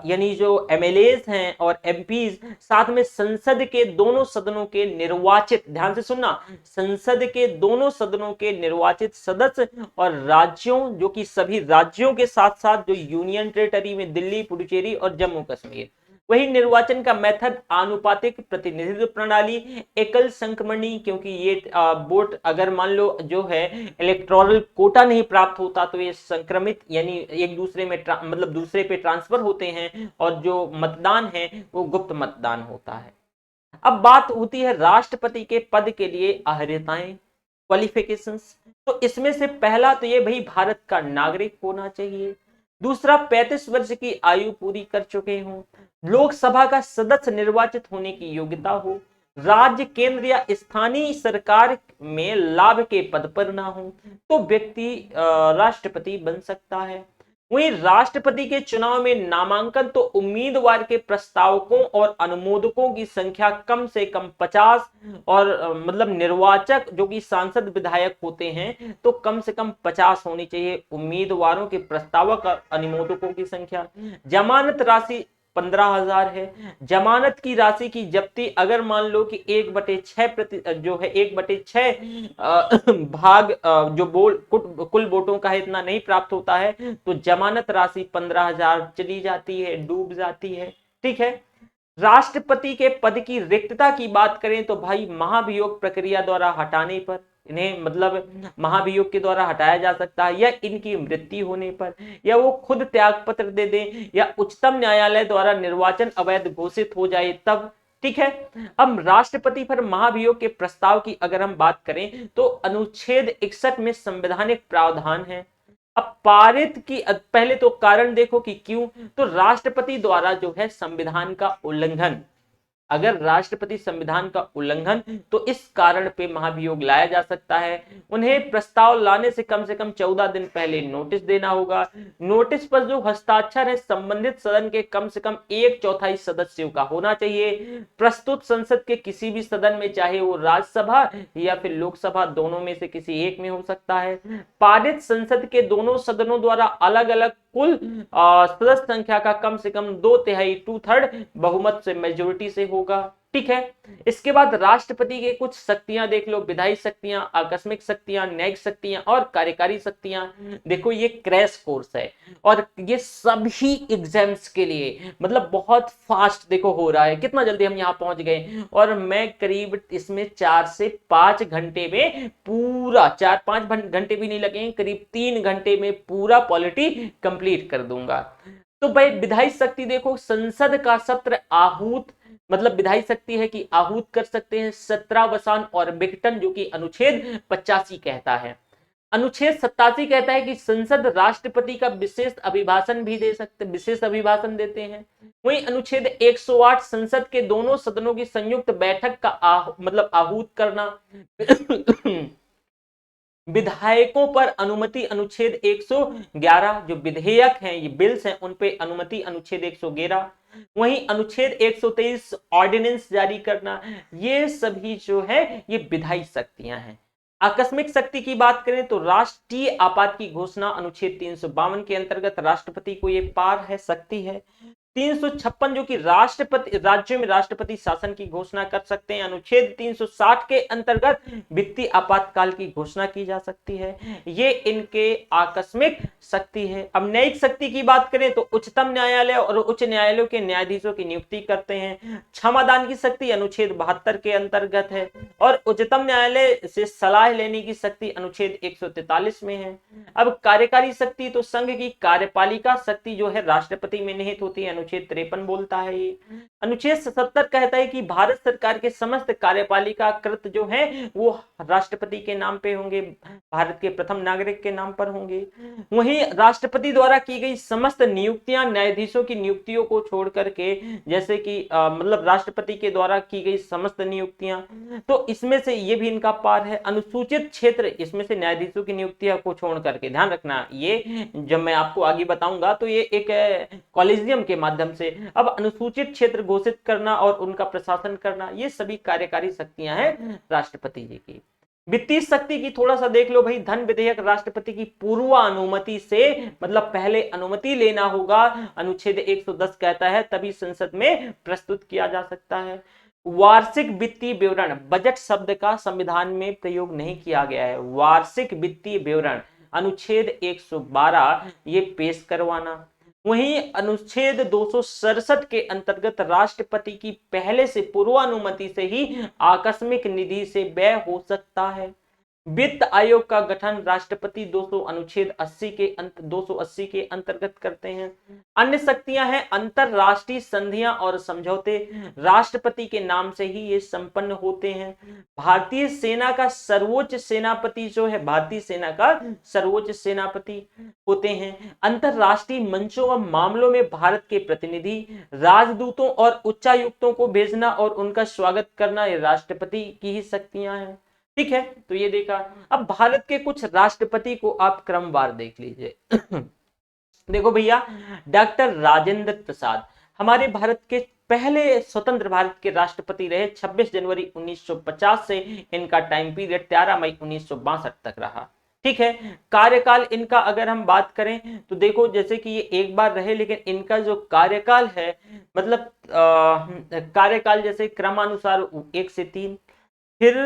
यानी जो एमएलएज हैं और एमपीज, साथ में संसद के दोनों सदनों के निर्वाचित, ध्यान से सुनना, संसद के दोनों सदनों के निर्वाचित सदस्य और राज्यों, जो कि सभी राज्यों के साथ साथ जो यूनियन टेरिटरी में दिल्ली, पुडुचेरी और जम्मू कश्मीर, वही निर्वाचन का मेथड आनुपातिक प्रतिनिधित्व प्रणाली, एकल संक्रमणी, क्योंकि ये वोट अगर मान लो जो है इलेक्टोरल कोटा नहीं प्राप्त होता तो ये संक्रमित यानी एक दूसरे में मतलब दूसरे पे ट्रांसफर होते हैं, और जो मतदान है वो गुप्त मतदान होता है। अब बात होती है राष्ट्रपति के पद के लिए अहर्यताएं, क्वालिफिकेशंस। तो इसमें से पहला तो ये भाई भारत का नागरिक होना चाहिए, दूसरा 35 वर्ष की आयु पूरी कर चुके हों, लोकसभा का सदस्य निर्वाचित होने की योग्यता हो, राज्य, केंद्र या स्थानीय सरकार में लाभ के पद पर ना हो, तो व्यक्ति राष्ट्रपति बन सकता है। वहीं राष्ट्रपति के चुनाव में नामांकन तो उम्मीदवार के प्रस्तावकों और अनुमोदकों की संख्या कम से कम 50 और मतलब निर्वाचक जो कि सांसद विधायक होते हैं तो कम से कम 50 होनी चाहिए उम्मीदवारों के प्रस्तावक और अनुमोदकों की संख्या। जमानत राशि 15,000 है। जमानत की राशि की जब्ती अगर मान लो कि 1/6 जो है 1/6 भाग जो कुल वोटों का है इतना नहीं प्राप्त होता है तो जमानत राशि 15,000 चली जाती है, डूब जाती है। ठीक है। राष्ट्रपति के पद की रिक्तता की बात करें तो भाई महाभियोग प्रक्रिया द्वारा हटाने पर इन्हें मतलब महाभियोग के द्वारा हटाया जा सकता है, या इनकी मृत्यु होने पर, या वो खुद त्याग पत्र दे दें, या उच्चतम न्यायालय द्वारा निर्वाचन अवैध घोषित हो जाए तब। ठीक है। अब राष्ट्रपति पर महाभियोग के प्रस्ताव की अगर हम बात करें तो अनुच्छेद 61 में संवैधानिक प्रावधान है। अब पारित की पहले तो कारण देखो कि क्यों, तो राष्ट्रपति द्वारा जो है संविधान का उल्लंघन, अगर राष्ट्रपति संविधान का उल्लंघन तो इस कारण पे महाभियोग लाया जा सकता है। उन्हें प्रस्ताव लाने से कम 14 दिन पहले नोटिस देना होगा। नोटिस पर जो हस्ताक्षर है संबंधित सदन के कम से कम 1/4 सदस्यों का होना चाहिए। प्रस्तुत संसद के किसी भी सदन में, चाहे वो राज्यसभा या फिर लोकसभा, दोनों में से किसी एक में हो सकता है। पारित संसद के दोनों सदनों द्वारा अलग अलग कुल सदस्य संख्या का कम से कम 2/3 2/3 बहुमत से मेजोरिटी से होगा। ठीक है। इसके बाद राष्ट्रपति के कुछ शक्तियां देख लो, विधायी शक्तियां, आकस्मिक शक्तियां, न्यायिक शक्तियां और कार्यकारी शक्तियां। देखो ये क्रैश कोर्स है और ये सभी एग्जाम्स के लिए मतलब बहुत फास्ट देखो हो रहा है। कितना जल्दी हम यहाँ पहुंच गए, और मैं करीब इसमें 4 से 5 घंटे में पूरा, 4-5 घंटे भी नहीं लगेंगे, करीब 3 घंटे में पूरा पॉलिटी कंप्लीट कर दूंगा। तो भाई विधायी शक्ति देखो, संसद का सत्र आहूत मतलब विधायी शक्ति है कि आहूत कर सकते हैं सत्रावसान और विघटन, जो कि अनुच्छेद 85 कहता है। अनुच्छेद 87 कहता है कि संसद राष्ट्रपति का विशेष अभिभाषण भी दे सकते, विशेष अभिभाषण देते हैं। वहीं अनुच्छेद 108 संसद के दोनों सदनों की संयुक्त बैठक का मतलब आहूत करना। विधायकों पर अनुमति अनुच्छेद 111, जो विधेयक हैं ये बिल्स हैं उन पे अनुमति अनुच्छेद 111। वहीं अनुच्छेद 123 ऑर्डिनेंस जारी करना, ये सभी जो है ये विधायी शक्तियां हैं। आकस्मिक शक्ति की बात करें तो राष्ट्रीय आपात की घोषणा अनुच्छेद 352 के अंतर्गत राष्ट्रपति को ये पार है, शक्ति है। 356 जो कि राष्ट्रपति राज्यों में राष्ट्रपति शासन की घोषणा कर सकते हैं। अनुच्छेद 360 के अंतर्गत वित्तीय आपातकाल की घोषणा की जा सकती है। ये इनके आकस्मिक शक्ति है। अब न्यायिक शक्ति की बात करें तो उच्चतम न्यायालय और उच्च न्यायालयों के न्यायाधीशों की नियुक्ति करते हैं। क्षमादान की शक्ति अनुच्छेद 72 के अंतर्गत है और उच्चतम न्यायालय से सलाह लेने की शक्ति अनुच्छेद 143 में है। अब कार्यकारी शक्ति तो संघ की कार्यपालिका शक्ति जो है राष्ट्रपति में निहित होती है अनुच्छेद अनुच्छेद 53 बोलता है। ये अनुच्छेद 77 कहता है कि भारत सरकार के समस्त कार्यपालिका कृत जो है वो राष्ट्रपति के नाम पे होंगे, भारत के प्रथम नागरिक के नाम पर होंगे। वहीं राष्ट्रपति द्वारा की गई समस्त नियुक्तियां न्यायाधीशों की नियुक्तियों को छोड़ करके, जैसे कि मतलब राष्ट्रपति के द्वारा की गई समस्त नियुक्तियां, तो इसमें से ये भी इनका पार है। अनुसूचित क्षेत्र, इसमें से न्यायाधीशों की नियुक्तियां को छोड़ करके, ध्यान रखना ये जब मैं आपको आगे बताऊंगा तो ये एक कॉलेजियम के माध्यम से। अब अनुसूचित क्षेत्र घोषित करना और उनका प्रशासन करना, ये सभी कार्यकारी शक्तियां हैं राष्ट्रपति जी की। वित्तीय शक्ति की थोड़ा सा देख लो भाई। धन विधेयक राष्ट्रपति की पूर्वानुमति से, मतलब पहले अनुमति लेना होगा, अनुच्छेद 110 कहता है, तभी संसद में प्रस्तुत किया जा सकता है। वार्षिक वित्तीय विवरण, बजट शब्द का संविधान में प्रयोग नहीं किया गया है। वार्षिक वित्तीय विवरण अनुच्छेद 112 ये पेश करवाना। वहीं अनुच्छेद 267 के अंतर्गत राष्ट्रपति की पहले से पूर्वानुमति से ही आकस्मिक निधि से व्यय हो सकता है। वित्त आयोग का गठन राष्ट्रपति 280 के अंतर्गत करते हैं। अन्य शक्तियां हैं अंतरराष्ट्रीय संधियां और समझौते, राष्ट्रपति के नाम से ही ये संपन्न होते हैं। भारतीय सेना का सर्वोच्च सेनापति जो है, भारतीय सेना का सर्वोच्च सेनापति होते हैं। अंतरराष्ट्रीय मंचों व मामलों में भारत के प्रतिनिधि, राजदूतों और उच्चायुक्तों को भेजना और उनका स्वागत करना, ये राष्ट्रपति की ही शक्तियां हैं। ठीक है, तो ये देखा। अब भारत के कुछ राष्ट्रपति को आप क्रमवार देख लीजिए। देखो भैया, डॉक्टर राजेंद्र प्रसाद हमारे भारत के पहले स्वतंत्र भारत के राष्ट्रपति रहे। 26 जनवरी 1950 से इनका टाइम पीरियड 13 मई 1962 तक रहा। ठीक है, कार्यकाल इनका अगर हम बात करें तो देखो, जैसे कि ये एक बार रहे, लेकिन इनका जो कार्यकाल है, मतलब कार्यकाल जैसे क्रमानुसार 1 से 3। फिर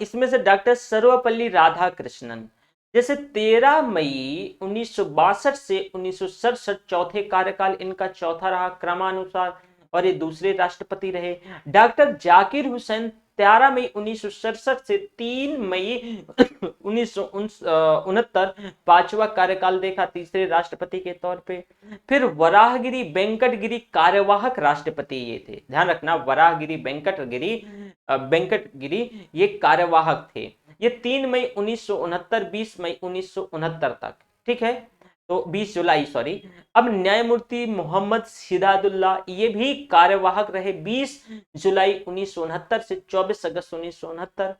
इसमें से डॉक्टर सर्वपल्ली राधाकृष्णन जैसे 13 मई 1962 से 1967 चौथे कार्यकाल इनका चौथा रहा क्रमानुसार, और ये दूसरे राष्ट्रपति रहे। डॉक्टर जाकिर हुसैन 13 मई 1967 से 3 मई 1969 पांचवा कार्यकाल देखा, तीसरे राष्ट्रपति के तौर पे। फिर वराहगिरी वेंकटगिरी कार्यवाहक राष्ट्रपति ये थे, ध्यान रखना, वराहगिरी वेंकटगिरी ये कार्यवाहक थे। ये 3 मई 1969, 20 मई 1969 तक। ठीक है, तो 20 जुलाई सॉरी। अब न्यायमूर्ति मोहम्मद सिदादुल्ला ये भी कार्यवाहक रहे, 20 जुलाई 1969 से 24 अगस्त 1969।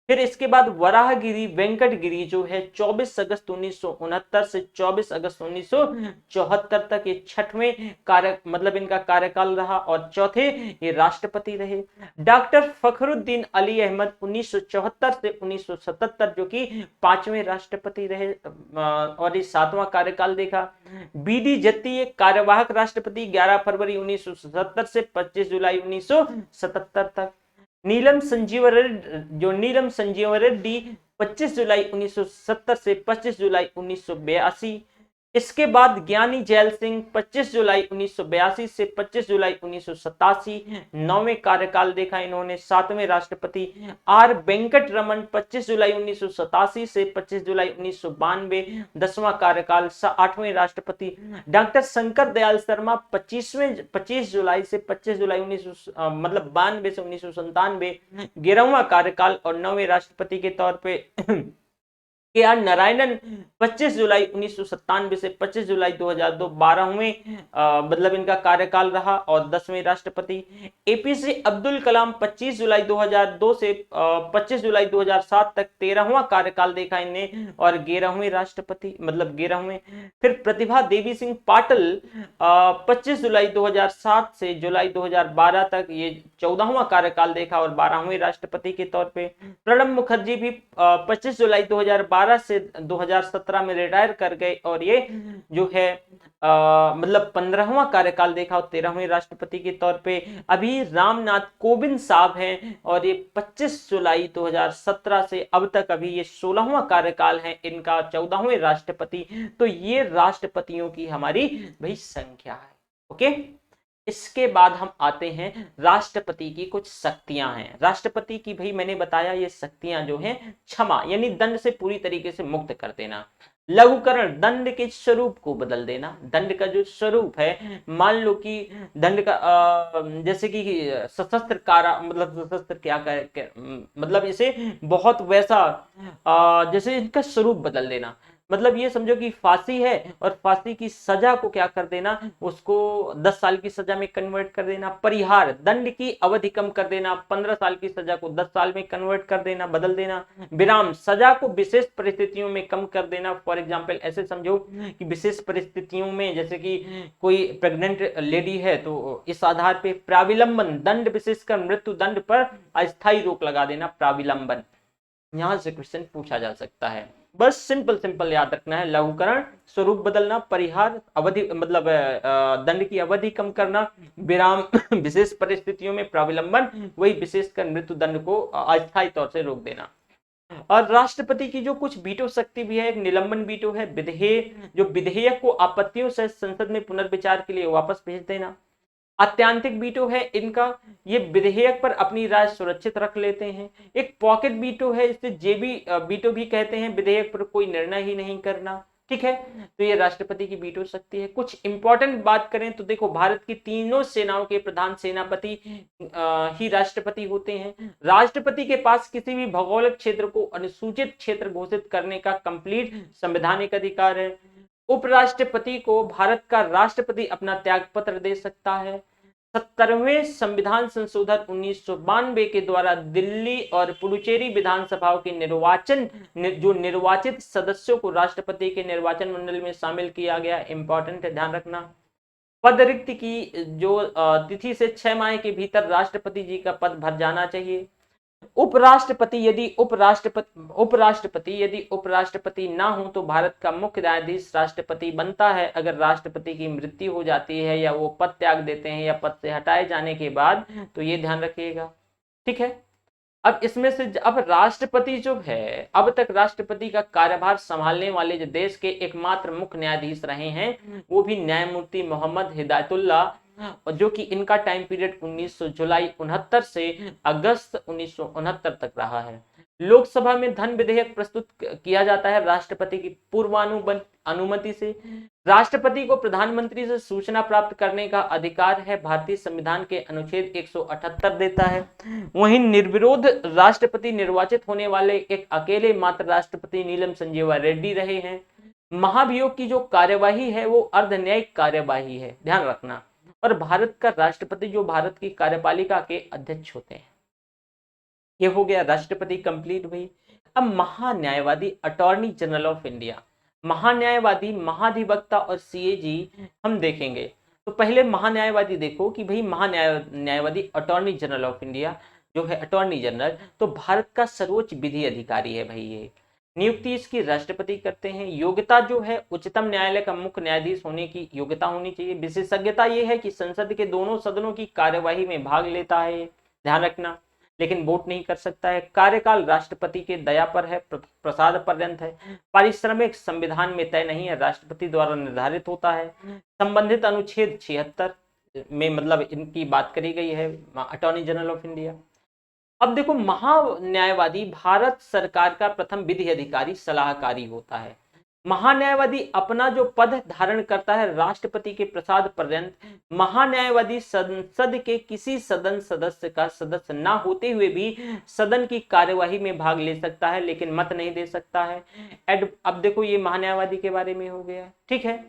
फिर इसके बाद वराहगिरी वेंकटगिरी जो है 24 अगस्त 1969 से 24 अगस्त 1974 तक, ये छठवें मतलब इनका कार्यकाल रहा, और चौथे ये राष्ट्रपति रहे। डॉक्टर फखरुद्दीन अली अहमद 1974 से 1977 जो कि पांचवें राष्ट्रपति रहे, और ये सातवां कार्यकाल देखा। बीडी जत्ती एक कार्यवाहक राष्ट्रपति 11 फरवरी 1977 से 25 जुलाई 1977 तक। नीलम संजीव रेड्डी 25 जुलाई 1970 से 25 जुलाई 1982। इसके बाद ज्ञानी जैल सिंह 25 जुलाई 1982 से 25 जुलाई 1987 नौवें कार्यकाल देखा इन्होंने। सातवें राष्ट्रपति आर वेंकट रमन 25 जुलाई 1987 से 25 जुलाई 1992 10वां कार्यकाल। आठवें राष्ट्रपति डॉक्टर शंकर दयाल शर्मा 25 जुलाई से 25 जुलाई 92 से 1997 11वां कार्यकाल, और 9वें राष्ट्रपति के तौर पे के आर नारायणन 25 जुलाई 1997 से 25 जुलाई 2002 12वें मतलब इनका कार्यकाल रहा, और 10वें राष्ट्रपति। एपीजे अब्दुल कलाम 25 जुलाई 2002 से 25 जुलाई 2007 तक 13वां कार्यकाल देखा इनने, और 11वें राष्ट्रपति मतलब 11वें। फिर प्रतिभा देवी सिंह पाटिल 25 जुलाई 2007 से जुलाई 2012 तक, ये 14वां कार्यकाल देखा और 12वें राष्ट्रपति के तौर पे। प्रणब मुखर्जी भी 25 जुलाई 2012 से 2017 में रिटायर कर गए, और ये जो है मतलब 15वां कार्यकाल देखा और 13वें राष्ट्रपति के तौर पे। अभी रामनाथ कोविंद साहब हैं, और ये 25 जुलाई 2017 से अब तक अभी ये 16वां कार्यकाल है इनका, 14वें राष्ट्रपति। तो ये राष्ट्रपतियों की हमारी भाई संख्या है। ओके, इसके बाद हम आते हैं राष्ट्रपति की कुछ शक्तियां हैं। राष्ट्रपति की भाई मैंने बताया ये शक्तियां जो हैं, क्षमा यानी दंड से पूरी तरीके से मुक्त कर देना। लघुकरण, दंड के स्वरूप को बदल देना। दंड का जो स्वरूप है, मान लो कि दंड का जैसे कि सशस्त्र कारा, मतलब सशस्त्र मतलब इसे बहुत वैसा जैसे इनका स्वरूप बदल देना। मतलब ये समझो कि फांसी है और फांसी की सजा को क्या कर देना, उसको 10 साल की सजा में कन्वर्ट कर देना। परिहार, दंड की अवधि कम कर देना, 15 साल की सजा को 10 साल में कन्वर्ट कर देना, बदल देना। विराम, सजा को विशेष परिस्थितियों में कम कर देना। फॉर एग्जाम्पल ऐसे समझो कि विशेष परिस्थितियों में जैसे कि कोई प्रेग्नेंट लेडी है तो इस आधार पे प्राविलंबन, दंड विशेषकर मृत्यु दंड पर अस्थायी रोक लगा देना, प्राविलंबन। यहां से क्वेश्चन पूछा जा सकता है। बस सिंपल सिंपल याद रखना है, लघुकरण, स्वरूप बदलना, परिहार, अवधि मतलब दंड की अवधि कम करना, विराम विशेष परिस्थितियों में, प्राविलंबन वही विशेषकर मृत्यु दंड को अस्थायी तौर से रोक देना। और राष्ट्रपति की जो कुछ वीटो शक्ति भी है, एक निलंबन वीटो है, विधेयक, जो विधेयक को आपत्तियों से संसद में पुनर्विचार के लिए वापस भेज देना। अत्यांतिक वीटो है इनका, ये विधेयक पर अपनी राय सुरक्षित रख लेते हैं। एक पॉकेट वीटो है, इसे जेबी वीटो भी कहते हैं, विधेयक पर कोई निर्णय ही नहीं करना। ठीक है, तो ये राष्ट्रपति की वीटो शक्ति है। कुछ इंपॉर्टेंट बात करें तो देखो, भारत की तीनों सेनाओं के प्रधान सेनापति ही राष्ट्रपति होते हैं। राष्ट्रपति के पास किसी भी भौगोलिक क्षेत्र को अनुसूचित क्षेत्र घोषित करने का कंप्लीट संवैधानिक अधिकार है। उपराष्ट्रपति को भारत का राष्ट्रपति अपना त्याग पत्र दे सकता है। 70वें संविधान संशोधन 1992 के द्वारा दिल्ली और पुडुचेरी विधानसभाओं के जो निर्वाचित सदस्यों को राष्ट्रपति के निर्वाचन मंडल में शामिल किया गया, इंपॉर्टेंट है, ध्यान रखना। पद रिक्त की जो तिथि से 6 माह के भीतर राष्ट्रपति जी का पद भर जाना चाहिए। उपराष्ट्रपति ना हो तो भारत का मुख्य न्यायाधीश राष्ट्रपति बनता है। अगर राष्ट्रपति की मृत्यु हो जाती है या वो पद त्याग देते हैं या पद से हटाए जाने के बाद, तो ये ध्यान रखिएगा। ठीक है, अब इसमें से अब राष्ट्रपति जो है, अब तक राष्ट्रपति का कार्यभार संभालने वाले जो देश के एकमात्र मुख्य न्यायाधीश रहे हैं, वो भी न्यायमूर्ति मोहम्मद हिदायतुल्लाह, जो कि इनका टाइम पीरियड 19 जुलाई 69 से अगस्त 1969 तक रहा है। लोकसभा में धन विधेयक प्रस्तुत किया जाता है राष्ट्रपति की पूर्व अनुमति से। राष्ट्रपति को प्रधानमंत्री से सूचना प्राप्त करने का अधिकार है, भारतीय संविधान के अनुच्छेद 178 देता है। वहीं निर्विरोध राष्ट्रपति निर्वाचित होने वाले एक अकेले मात्र राष्ट्रपति नीलम संजीवा रेड्डी रहे हैं। महाभियोग की जो कार्यवाही है वो अर्धन्यायिक कार्यवाही है, ध्यान रखना। और भारत का राष्ट्रपति जो भारत की कार्यपालिका के अध्यक्ष होते हैं। ये हो गया राष्ट्रपति कंप्लीट हुई। अब महान्यायवादी, अटॉर्नी जनरल ऑफ इंडिया, महान्यायवादी, महाधिवक्ता और सीएजी हम देखेंगे। तो पहले महान्यायवादी देखो कि भाई न्यायवादी अटॉर्नी जनरल ऑफ इंडिया जो है, अटॉर्नी जनरल तो भारत का सर्वोच्च विधि अधिकारी है भाई। ये नियुक्ति इसकी राष्ट्रपति करते हैं। योग्यता जो है, उच्चतम न्यायालय का मुख्य न्यायाधीश होने की योग्यता होनी चाहिए। विशेषज्ञता ये है कि संसद के दोनों सदनों की कार्यवाही में भाग लेता है, ध्यान रखना, लेकिन वोट नहीं कर सकता है। कार्यकाल राष्ट्रपति के दया पर है, प्रसाद पर्यंत है। पारिश्रमिक संविधान में तय नहीं है, राष्ट्रपति द्वारा निर्धारित होता है। संबंधित अनुच्छेद 76 में मतलब इनकी बात करी गई है, अटॉर्नी जनरल ऑफ इंडिया। अब देखो, महान्यायवादी भारत सरकार का प्रथम विधि अधिकारी सलाहकारी होता है। महान्यायवादी अपना जो पद धारण करता है राष्ट्रपति के प्रसाद पर्यंत, महान्यायवादी संसद के किसी सदन सदस्य का सदस्य ना होते हुए भी सदन की कार्यवाही में भाग ले सकता है, लेकिन मत नहीं दे सकता है। अब देखो, ये महान्यायवादी के बारे में हो गया। ठीक है,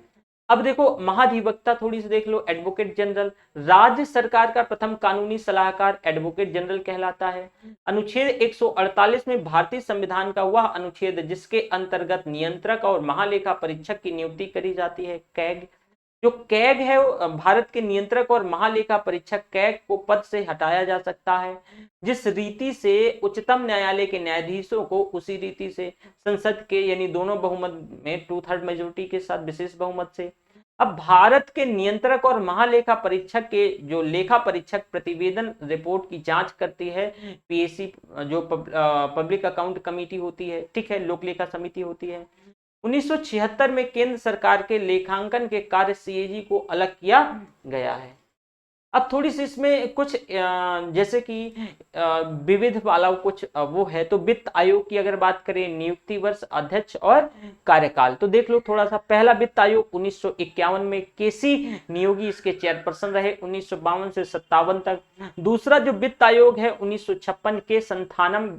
अब देखो महाधिवक्ता थोड़ी सी देख लो। एडवोकेट जनरल, राज्य सरकार का प्रथम कानूनी सलाहकार एडवोकेट जनरल कहलाता है। अनुच्छेद 148 में भारतीय संविधान का वह अनुच्छेद जिसके अंतर्गत नियंत्रक और महालेखा परीक्षक की नियुक्ति करी जाती है, कैग। जो कैग है, भारत के नियंत्रक और महालेखा परीक्षक कैग को पद से हटाया जा सकता है। जिस रीति से उच्चतम न्यायालय के न्यायाधीशों को, उसी रीति से संसद के यानी दोनों बहुमत में 2/3 मेजोरिटी के साथ विशेष बहुमत से। अब भारत के नियंत्रक और महालेखा परीक्षक के जो लेखा परीक्षक प्रतिवेदन रिपोर्ट की जांच करती है, पीएससी जो पब्लिक अकाउंट कमेटी होती है, ठीक है, लोक लेखा समिति होती है। 1976 में केंद्र सरकार के लेखांकन के कार्य सीएजी को अलग किया गया है। अब थोड़ी सी इसमें कुछ जैसे कि विविध वाला कुछ वो है, तो वित्त आयोग की अगर बात करें, नियुक्ति वर्ष, अध्यक्ष और कार्यकाल, तो देख लो थोड़ा सा। पहला वित्त आयोग 1951 में, केसी नियोगी इसके चेयरपर्सन रहे 1952 से 57 तक। दूसरा जो वित्त आयोग है 1956 के संथानम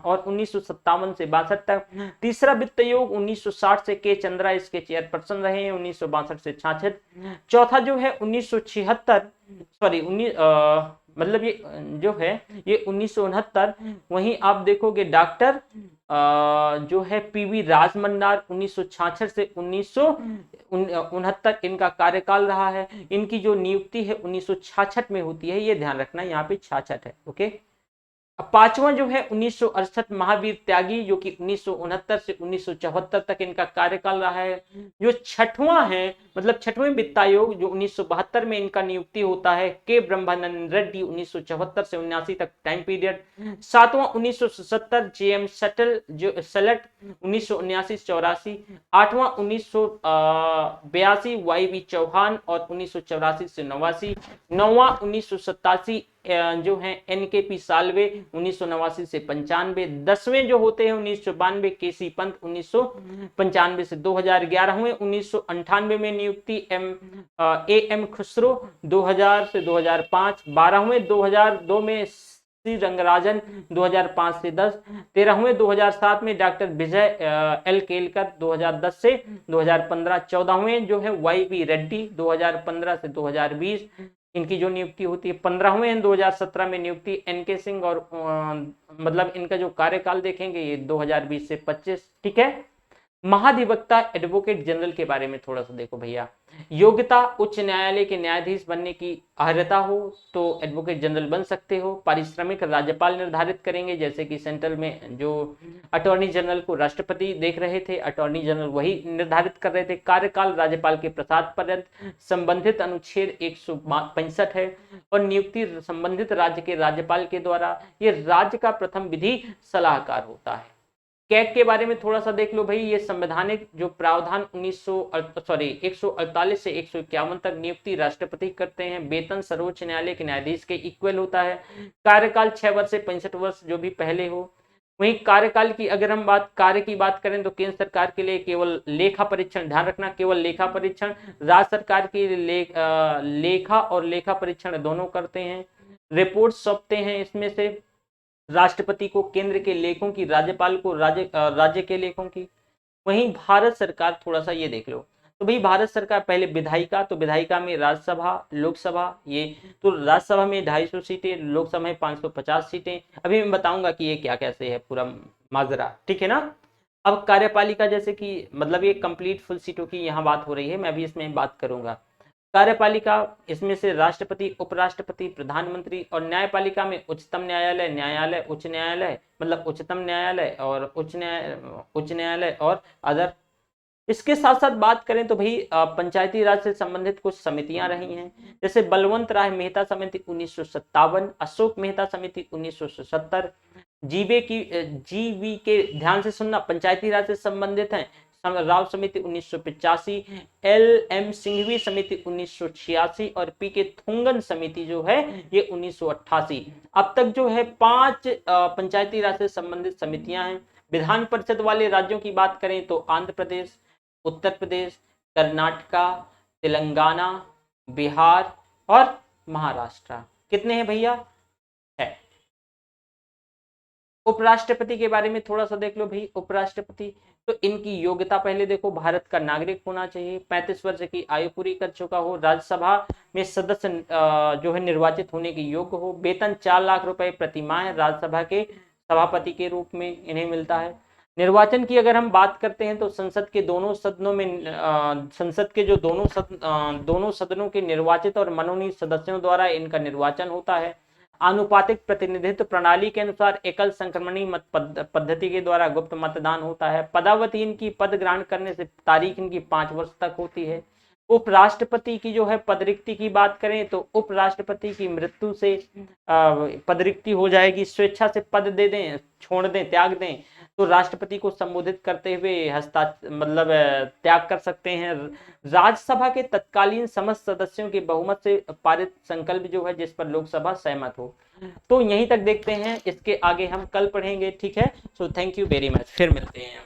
और 1957 से 62 तक। तीसरा वित्त आयोग 1960 से के चंद्रा इसके चेयरपर्सन रहे हैं 1962 से 66। चौथा जो है 1976, सॉरी मतलब ये जो है ये 1969। वहीं आप देखोगे डॉक्टर जो है पीवी राजमन्नार 1966 से 1969 इनका कार्यकाल रहा है। इनकी जो नियुक्ति है 1966 में होती है, ये ध्यान रखना, यहाँ पे 66 है। ओके। अब पांचवा जो है 1968 महावीर त्यागी, जो कि 1969 से 1974 तक इनका कार्यकाल रहा है। जो छठवां है, मतलब छठवें वित्त आयोग, जो 1972 में इनका नियुक्ति होता है, के ब्रह्मानंद रेड्डी 1974 से 79 तक टाइम पीरियड। सातवां 1977 जेएम सटल जो सेलेक्ट 1979 से 84। आठवां 1982 वाई वी चौहान और 1984 से 89। नौवां 1987 जो है एनकेपी साल्वे 1989 से 95। 10वें जो होते हैं 1992 केसी पंत 1995 से 2000। 11वें 1998 में नियुक्ति एम खुसरो 2000 से 2005। 12वें 2002 में सी रंगराजन 2005 से 10। 13वें 2007 में डॉक्टर विजय एल केलकर 2010 से 2015। 14वें जो है वाई वी रेड्डी 2015 से 2020 इनकी जो नियुक्ति होती है। 15वें 2017 में नियुक्ति एनके सिंह, और मतलब इनका जो कार्यकाल देखेंगे ये 2020 से 25। ठीक है। महाधिवक्ता एडवोकेट जनरल के बारे में थोड़ा सा देखो भैया। योग्यता, उच्च न्यायालय के न्यायाधीश बनने की अर्हता हो तो एडवोकेट जनरल बन सकते हो। पारिश्रमिक राज्यपाल निर्धारित करेंगे, जैसे कि सेंट्रल में जो अटॉर्नी जनरल को राष्ट्रपति देख रहे थे, अटॉर्नी जनरल वही निर्धारित कर रहे थे। कार्यकाल राज्यपाल के प्रसाद पर्यंत संबंधित अनुच्छेद 165 है। और नियुक्ति संबंधित राज्य के राज्यपाल के द्वारा। ये राज्य का प्रथम विधि सलाहकार होता है। कैग के बारे में थोड़ा सा देख लो भाई। ये संवैधानिक जो प्रावधान 148 से 151 तक नियुक्ति राष्ट्रपति करते हैं। वेतन सर्वोच्च न्यायालय के न्यायाधीश के इक्वल होता है। कार्यकाल 6 वर्ष से 65 वर्ष जो भी पहले हो। वहीं कार्यकाल की अगर हम कार्य की बात करें तो केंद्र सरकार के लिए केवल लेखा परीक्षण, ध्यान रखना केवल लेखा परीक्षण। राज्य सरकार की लेखा और लेखा परीक्षण दोनों करते हैं। रिपोर्ट सौंपते हैं इसमें से राष्ट्रपति को केंद्र के लेखों की, राज्यपाल को राज्य के लेखों की। वहीं भारत सरकार, थोड़ा सा ये देख लो। तो भाई भारत सरकार पहले विधायिका, तो विधायिका में राज्यसभा, लोकसभा, ये तो राज्यसभा में 250 सीटें, लोकसभा में 550 सीटें। अभी मैं बताऊंगा कि ये क्या कैसे है पूरा माजरा, ठीक है ना। अब कार्यपालिका, जैसे कि मतलब ये कंप्लीट फुल सीटों की यहाँ बात हो रही है, मैं भी इसमें बात करूंगा। कार्यपालिका, इसमें से राष्ट्रपति, उपराष्ट्रपति, प्रधानमंत्री। और न्यायपालिका में उच्चतम न्यायालय, न्यायालय, उच्च न्यायालय, मतलब उच्चतम न्यायालय और उच्च न्यायालय और अदर। इसके साथ साथ बात करें तो भाई पंचायती राज से संबंधित कुछ समितियां रही हैं, जैसे बलवंत राय मेहता समिति 1957, अशोक मेहता समिति 1970। जीवी के ध्यान से सुनना, पंचायती राज से संबंधित हैं। राव समिति 1985, एल.एम. सिंघवी समिति 1986 और पी.के. थुंगन समिति जो है ये 1988। अब तक जो है 5 पंचायती राज से संबंधित समितियां हैं। विधान परिषद वाले राज्यों की बात करें तो आंध्र प्रदेश, उत्तर प्रदेश, कर्नाटका, तेलंगाना, बिहार और महाराष्ट्र। कितने हैं भैया? है। उपराष्ट्रपति के बारे में थोड़ा सा देख लो भाई। उपराष्ट्रपति, तो इनकी योग्यता पहले देखो, भारत का नागरिक होना चाहिए, 35 वर्ष की आयु पूरी कर चुका हो, राज्यसभा में सदस्य जो है निर्वाचित होने के योग्य हो, वेतन 4 लाख रुपए प्रति माह राज्यसभा के सभापति के रूप में इन्हें मिलता है। निर्वाचन की अगर हम बात करते हैं तो संसद के दोनों सदनों में संसद के जो दोनों सदनों के निर्वाचित और मनोनीत सदस्यों द्वारा इनका निर्वाचन होता है। आनुपातिक प्रतिनिधित्व प्रणाली के अनुसार एकल संक्रमणी मत पद्धति के द्वारा गुप्त मतदान होता है। पदावधि इनकी पद ग्रहण करने से तारीख इनकी 5 वर्ष तक होती है। उपराष्ट्रपति की जो है पदरिक्ति की बात करें तो उपराष्ट्रपति की मृत्यु से पदरिक्ति हो जाएगी। स्वेच्छा से पद दे दें, छोड़ दें, त्याग दें तो राष्ट्रपति को संबोधित करते हुए मतलब त्याग कर सकते हैं। राज्यसभा के तत्कालीन समस्त सदस्यों के बहुमत से पारित संकल्प जो है जिस पर लोकसभा सहमत हो। तो यहीं तक देखते हैं, इसके आगे हम कल पढ़ेंगे। ठीक है, सो थैंक यू वेरी मच, फिर मिलते हैं।